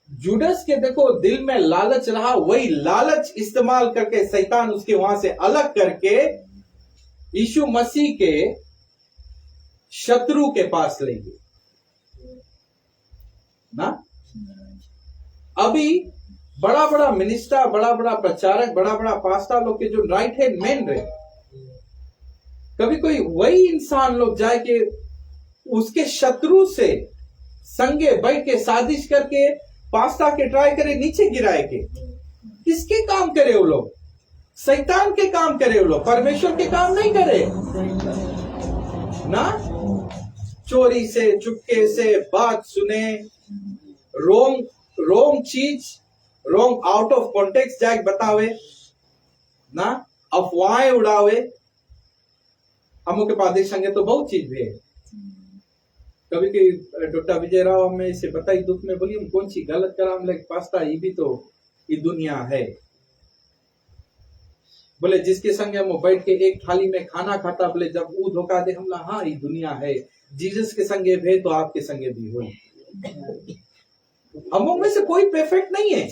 A: जुडस के देखो दिल में लालच रहा, वही लालच इस्तेमाल करके शैतान उसके वहां से अलग करके यीशु मसीह के शत्रु के पास ले गए ना। अभी बड़ा बड़ा मिनिस्टर, बड़ा बड़ा प्रचारक, बड़ा बड़ा पास्टर लोग के जो राइट हैंड मैन रहे, कभी कोई वही इंसान लोग जाए के उसके शत्रु से संगे बैठ के साजिश करके पास्ता के ट्राई करे नीचे गिराए के, किसके काम करे वो लोग? शैतान के काम करे वो लोग, परमेश्वर के काम नहीं करे ना। चोरी से, चुपके से बात सुने, रोंग चीज, रोंग आउट ऑफ कॉन्टेक्स्ट जाके बतावे ना, अफवाहें उड़ावे। हम के पास संगे तो बहुत चीज भी है। कभी कभी डॉक्टर विजय राव हमें इसे बताई दुख में, बोली हम कौन सी गलत करा, हम लगे पास्ता ये भी तो ये दुनिया है। बोले जिसके संगे हम बैठ के एक थाली में खाना खाता, बोले जब वो धोखा दे हमला, हाँ ये दुनिया है। जीसस के संगे भी तो आपके संगे भी हो। हम में से कोई परफेक्ट नहीं है,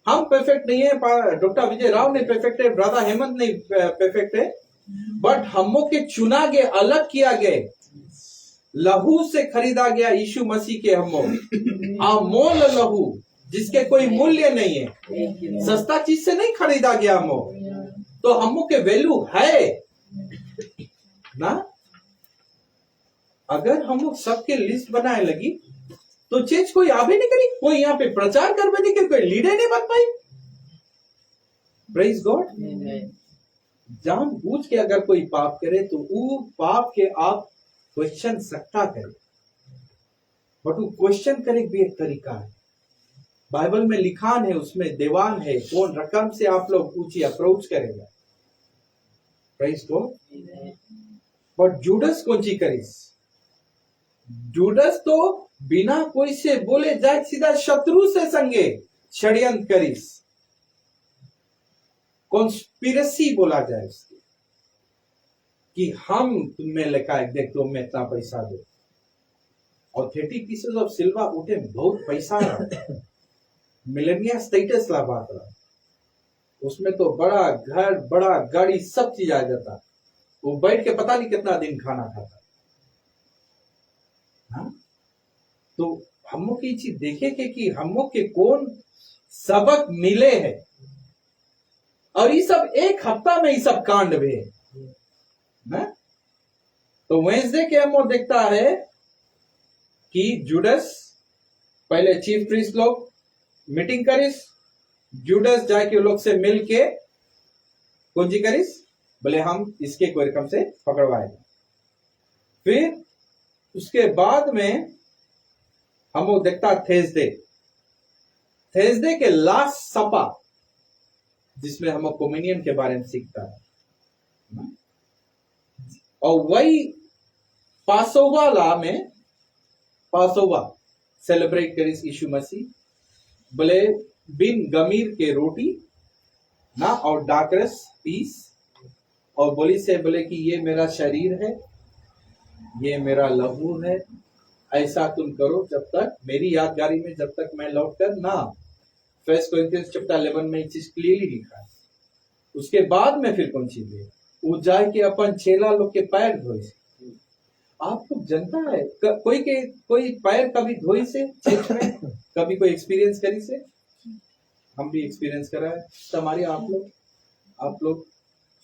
A: हम परफेक्ट नहीं है। डॉक्टर विजय राव ने परफेक्ट है, ब्रदर हेमंत ने परफेक्ट है, बट हमों के चुना गए, अलग किया गए, लहू से खरीदा गया यीशु मसीह के हमों, अमोल लहू जिसके कोई मूल्य नहीं है, सस्ता चीज से नहीं खरीदा गया हमों, तो हमों के वैल्यू है ना। अगर हम लोग सबके लिस्ट बनाए लगी तो चीज कोई आवे नहीं करी, कोई यहाँ पे प्रचार करवे नहीं करी, कोई लीडर नहीं बन पाई। Praise God. जान बूझ के अगर कोई पाप करे तो वो पाप के आप क्वेश्चन सकता करे, बट वो क्वेश्चन करे भी एक तरीका है। बाइबल में लिखान है, उसमें दीवान है, कौन रकम से आप लोग ऊंची अप्रोच करेगा। Praise God. बट जूडस कौन सी करीस? जूडस तो बिना कोई से बोले जाए सीधा शत्रु से संगे षड्यंत्र करीस, कॉन्स्पिरेसी बोला जाए उसकी, कि हम तुम्हें लिखा है, देख तुम्हें इतना पैसा दो, और 30 पीसेस ऑफ सिल्वर उठे, बहुत पैसा रहा, मिलेनिया स्टेटस ला बात रहा, उसमें तो बड़ा घर, बड़ा गाड़ी, सब चीज आ जाता, वो बैठ के पता नहीं कितना दिन खाना खाता। हाँ? तो हमों की चीज देखे कि हमों के कौन सबक मिले हैं, और ये सब एक हफ्ता में ये सब कांड भी है ना। तो वेंसडे के हम देखता है कि जूडस पहले चीफ प्रीस्ट लोग मीटिंग करिस, जूडस जाके लोग से मिल के कौन जी करिस, बोले हम इसके कोई रकम से पकड़वाए। फिर उसके बाद में हम लोग देखता थर्सडे के लास्ट सपा, जिसमें हम लोग कम्युनियन के बारे में सीखता है, और वही पासोवा में पासोवा सेलिब्रेट करिस यीशु मसीह, बोले बिन गमीर के रोटी ना और डाकरस पीस, और बोली से बोले कि ये मेरा शरीर है, ये मेरा लहू है, ऐसा तुम करो जब तक मेरी यादगारी में, जब तक मैं लौट कर ना। 1 कोरिन्थियंस चैप्टर 11 में ये चीज क्लियरली लिखा है। उसके बाद में फिर कौन चीज है, वो जाए के अपन चेला लोग के पैर धोए से। आप लोग जनता है कोई पैर कभी धोई से चर्च में, कभी कोई एक्सपीरियंस करी से? हम भी एक्सपीरियंस करा है हमारे, आप लोग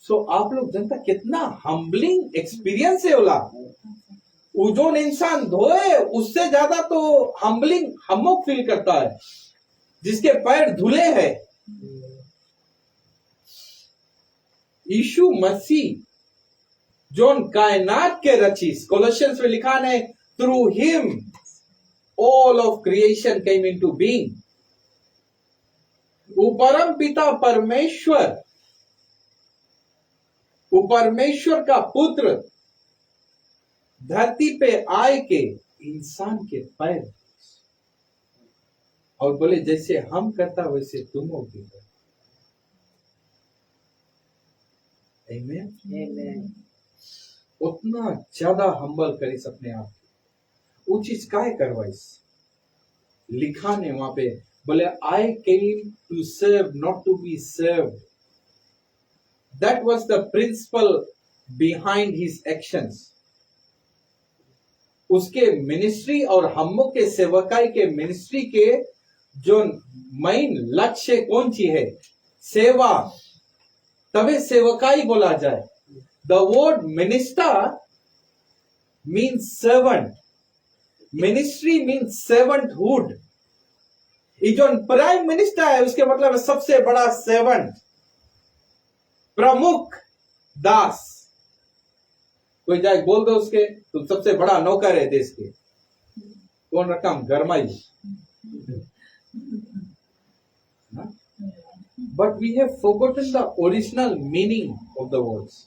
A: सो आप लोग जनता कितना हम्बलिंग एक्सपीरियंस है ओला। वो जो इंसान धोए उससे ज्यादा तो हम्बलिंग हम लोग फील करता है जिसके पैर धुले हैं। यीशु मसीह जोन कायनात के रचीस, कोलोसियंस में लिखा है, through him all of creation came into being. वो परम पिता परमेश्वर, वो परमेश्वर का पुत्र धरती पे आए के इंसान के पैर, और बोले जैसे हम करता वैसे तुम हो भी करो। आमीन। उतना ज्यादा हम्बल करी अपने आप को। वो चीज काय करवाइस लिखा ने वहां पे, बोले I came to serve not to be served. That was the principle behind his actions. उसके मिनिस्ट्री और हमों के सेवकाई के मिनिस्ट्री के जो मेन लक्ष्य कौन सी है? सेवा, तभी सेवकाई बोला जाए। The word minister means servant, ministry means servanthood. ये जो प्राइम मिनिस्टर है उसके मतलब सबसे बड़ा सर्वेंट। प्रमुख दास। कोई जाए बोल दो उसके, तुम सबसे बड़ा नौकर है देश के, कौन रकम गरमाई। But we have forgotten the original meaning of the words.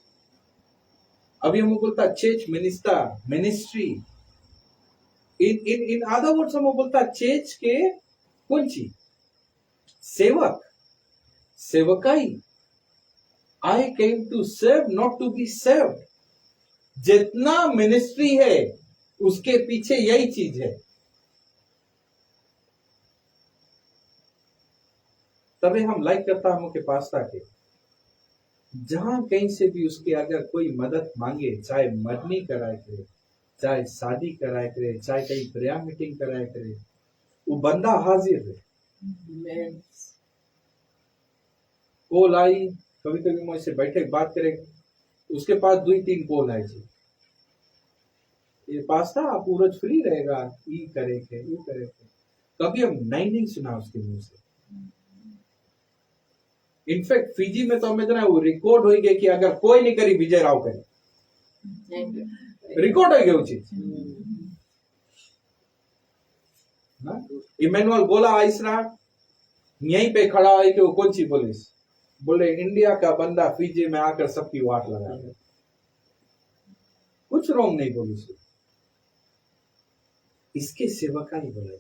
A: अभी हम बोलता church minister, ministry, in other words हम बोलता चर्च के कौन चीज, सेवक, सेवकाई। I came to serve not to be served. जितना मिनिस्ट्री है उसके पीछे यही चीज है। तभी हम लाइक करता हम के पास्ता के, जहां कहीं से भी उसके अगर कोई मदद मांगे, चाहे मरनी कराए करे, चाहे शादी कराए करे, चाहे कहीं प्रेयर मीटिंग कराए करे, वो बंदा हाजिर है।
E: Amen.
A: कॉल आई, कभी कभी मुझसे बैठे बात करे, उसके पास 2-3 कॉल आए जी, ये पास्ता आप पूरा फ्री रहेगा, ये करे के, ये करे के। कभी हम नहीं सुना उसके मुंह से। इनफैक्ट फिजी में तो हमें इतना वो रिकॉर्ड हो गया कि अगर कोई नहीं करी विजय राव करे,
E: Thank you.
A: रिकॉर्ड हो गया वो चीज। इमैनुअल बोला आइसरा यहीं पे खड़ा है कि वो कौन सी पुलिस बोले, इंडिया का बंदा फिजी में आकर सबकी वाट लगा रहा है। कुछ रॉन्ग नहीं बोली उसको, इसके सेवकाई बोला जाए।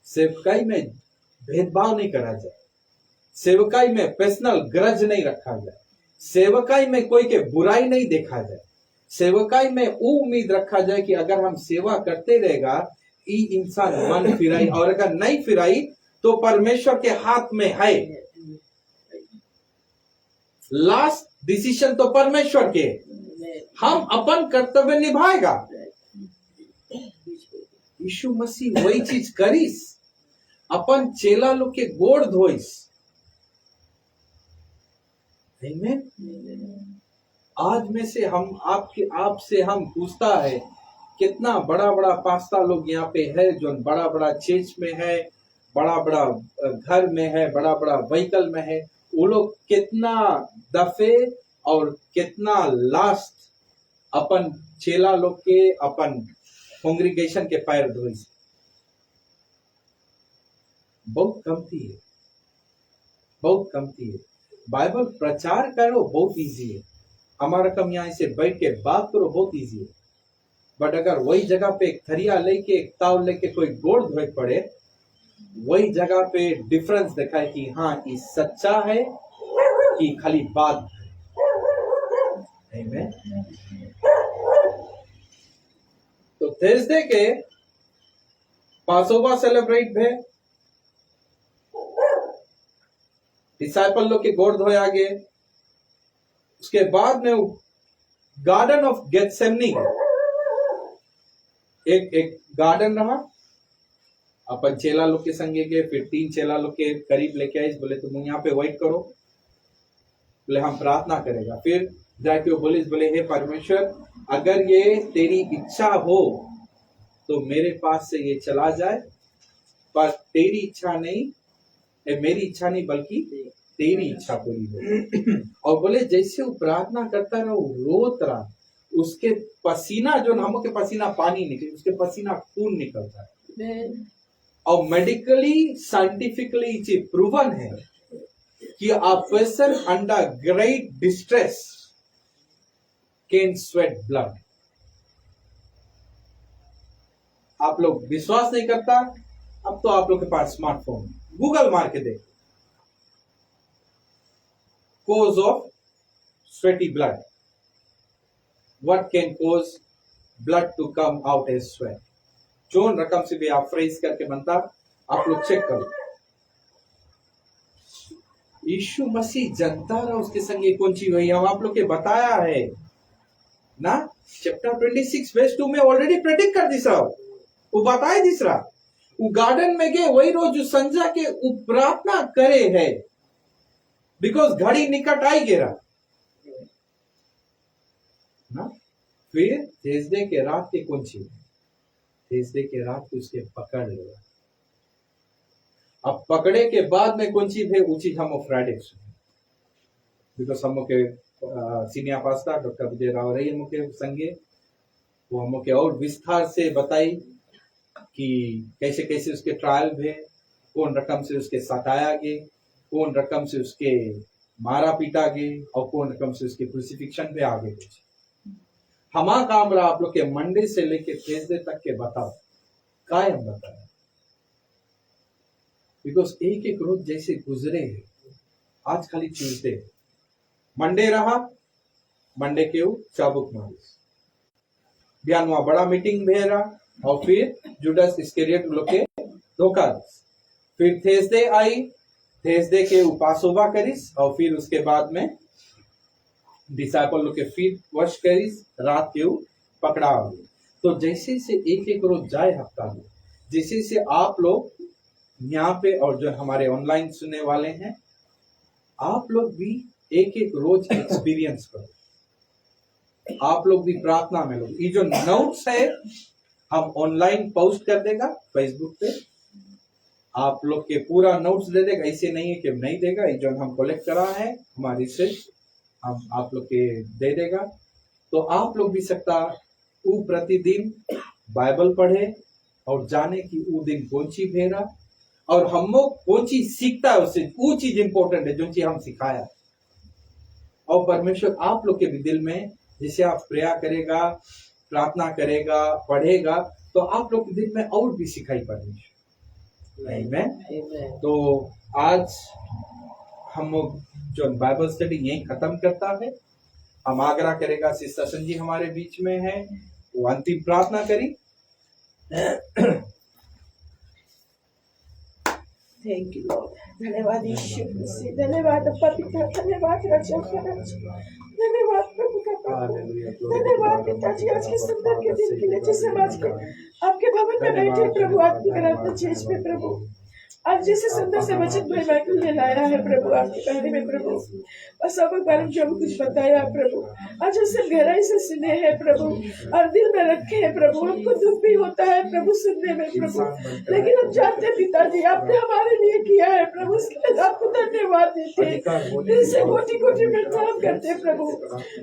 A: सेवकाई में भेदभाव नहीं करा जाए, सेवकाई में पर्सनल ग्रज नहीं रखा जाए, सेवकाई में कोई के बुराई नहीं देखा जाए, सेवकाई में वो उम्मीद रखा जाए कि अगर हम सेवा करते रहेगा ये इंसान मन फिराई, और अगर नहीं फिराई तो परमेश्वर के हाथ में है। लास्ट डिसीजन तो परमेश्वर के, हम अपन कर्तव्य निभाएगा। यीशु मसीह वही चीज करीस, अपन चेला लोग के गोड़ धोइस। आमीन। आज में से हम आपसे हम पूछता है, कितना बड़ा बड़ा पास्ता लोग यहाँ पे है जो बड़ा बड़ा चर्च में है, बड़ा बड़ा घर में है, बड़ा बड़ा व्हीकल में है, वो लोग कितना दफे और कितना लास्ट अपन चेला लोग के, अपन कांग्रीगेशन के पैर धोई। बहुत कमती है, बहुत कमती है। बाइबल प्रचार करो बहुत इजी है, हमारा कम यहाँ से बैठ के बात करो बहुत इजी है। बट अगर वही जगह पे एक थरिया लेके, एक ताव लेके कोई गोड़ धोए पड़े, वही जगह पे डिफरेंस दिखाए कि हाँ ये सच्चा है कि खाली बात है। आमीन। तो थर्सडे के पासोवर सेलिब्रेट है, डिसाइपल लोग के गोड़ धोए आगे। उसके बाद में गार्डन ऑफ गेथसेमनी, एक गार्डन रहा, अपन चेला लोग के संगे के, फिर 3 चेला लोग के करीब लेके आए, बोले तुम यहाँ पे वेट करो, बोले हम प्रार्थना करेगा। फिर जाके वो बोले हे परमेश्वर, अगर ये तेरी इच्छा हो तो मेरे पास से ये चला जाए, पर तेरी इच्छा नहीं, मेरी इच्छा नहीं बल्कि तेरी इच्छा पूरी हो। और बोले जैसे वो प्रार्थना करता रहा, वो रोत रहा, उसके पसीना जो हम के पसीना पानी निकले, उसके पसीना खून निकलता है। और मेडिकली साइंटिफिकली प्रूवन है कि a person under great distress can sweat blood। आप लोग विश्वास नहीं करता, अब तो आप लोग के पास स्मार्टफोन, गूगल मार के देखो, cause of sweaty blood, what can cause blood to come out as sweat। Zone रकम से भी आप फ्रेज करके बनता, आप लोग चेक करो। यीशु मसीह जनता रहा उसके संगे कौन सी हुई, हम आप लोग के बताया है ना, चैप्टर 26 वर्स 2 में ऑलरेडी प्रेडिक्ट कर दिस रहा, वो बताए दिस रहा। वो गार्डन में गए, वही रोज जो संजा के प्रार्थना करे है, बिकॉज घड़ी निकट आई गिरा ना। फिर थर्सडे के रात के कौन सी, थर्सडे के रात को उसके पकड़ लिया। अब पकड़े के बाद में कौन चीज है, वो चीज हम फ्राइडे सुने। बिकॉज हम के सीनियर पास्टर डॉक्टर विजय राव रही मुके संगे वो हमके और विस्तार से बताई कि कैसे कैसे उसके ट्रायल में कौन रकम से उसके सताया गए, कौन रकम से उसके मारा पीटा गए और कौन रकम से उसके क्रूसिफिक्शन पे आ गए। हमारा काम रहा आप लोग के मंडे से लेके थर्सडे तक के बताओ कायम बताया, बिकॉज एक एक रोज जैसे गुजरे है, आज खाली ट्यूजडे मंडे रहा, मंडे के चाबुक मारिस बयान वहां बड़ा मीटिंग भे रहा और फिर जुडास इस्करियोट लोग के धोखा, फिर थर्सडे आई, थर्सडे के उपासोबा करिस और फिर उसके बाद में डिसाइपल लोग के फीट वॉश करिस, रात के पकड़ा। तो जैसे से एक एक रोज जाए हफ्ता में, जैसे से आप लोग यहाँ पे और जो हमारे ऑनलाइन सुनने वाले हैं, आप लोग भी एक एक रोज एक्सपीरियंस करो, आप लोग भी प्रार्थना में लोग। ये जो नोट्स है हम ऑनलाइन पोस्ट कर देगा फेसबुक पे, आप लोग के पूरा नोट्स दे देगा, ऐसे नहीं है कि नहीं देगा। ये जो हम कलेक्ट करा है हमारी से हम आप लोग के दे देगा, तो आप लोग भी सकता वो प्रतिदिन बाइबल पढ़े और जाने की वो दिन कौन सी भेरा और हम लोग कौन चीज सीखता है उससे, वो चीज इंपॉर्टेंट है जो चीज हम सिखाया। और परमेश्वर आप लोग के भी दिल में जिसे आप प्रेयर करेगा, प्रार्थना करेगा, पढ़ेगा, तो आप लोग के दिल में और भी सिखाई परमेश्वर। आमीन। तो आज हम लोग जो बाइबल स्टडी यही खत्म करता है। हम आग्रह करेगा सिस्टर संजी हमारे बीच में है, वो अंतिम प्रार्थना करी।
D: थैंक यू लॉर्ड, धन्यवाद यीशु मसीह, धन्यवाद अब्बा पिता, धन्यवाद रक्षा का रक्षा, धन्यवाद प्रभु का प्रभु, धन्यवाद पिताजी आज के सुंदर के दिन के लिए, जिसे हम आज के आपके भवन में बैठे प्रभु, आपकी आराधना चीज में प्रभु, आज जैसे सुंदर से वचन भाई माइकल ने लाया है प्रभु आपके पहले में प्रभु, और सब बारे में जो कुछ बताया प्रभु, आज उसे गहराई से सुने हैं प्रभु और दिल में रखे हैं प्रभु। हमको दुख भी होता है प्रभु सुनने में प्रभु, लेकिन हम जानते पिताजी आपने हमारे लिए किया है प्रभु, उसके लिए आपको धन्यवाद देते हैं, दिल से कोटि कोटि प्रणाम करते हैं प्रभु।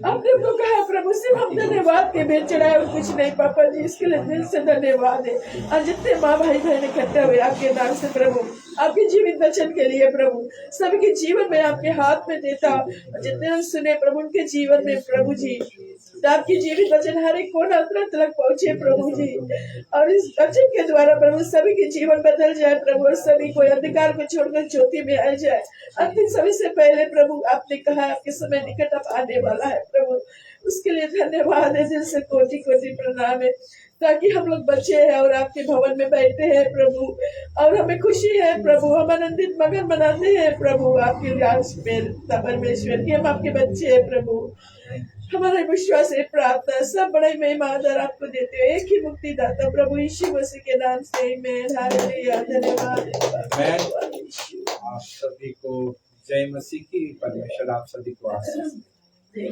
D: आपने हमको कहा प्रभु सिर्फ हम धन्यवाद के भेंट चढ़ाए और कुछ नहीं पापा जी, इसके लिए दिल से धन्यवाद है। और जितने माँ भाई बहन इकट्ठे हुए आपके नाम से प्रभु, आपके जीवित वचन के लिए प्रभु, सभी के जीवन में आपके हाथ में देता, जितने हम सुने प्रभु उनके जीवन में प्रभु जी आपकी जीवित वचन हर एक कोना तक पहुंचे प्रभु जी, और इस वचन के द्वारा प्रभु सभी के जीवन बदल जाए प्रभु, और सभी को अंधकार को छोड़कर ज्योति में आ जाए। अंतिम समय से पहले प्रभु आपने कहा आपके समय निकट अब आने वाला है प्रभु, उसके लिए धन्यवाद है, दिल से कोटि कोटि प्रणाम है, ताकि हम लोग बच्चे हैं और आपके भवन में बैठे हैं प्रभु, और हमें खुशी है प्रभु, हम आनंदित मगन मनाते हैं प्रभु आपके राज में परमेश्वर की, हम आपके बच्चे हैं प्रभु। हमारा विश्वास है प्रार्थना सब बड़े महिमा आदर आपको देते हो, एक ही मुक्तिदाता प्रभु यीशु मसीह के नाम से आमीन, हालेलुया, धन्यवाद।
A: आप सभी को जय मसीह की, परमेश्वर आप सभी को आशीष दे।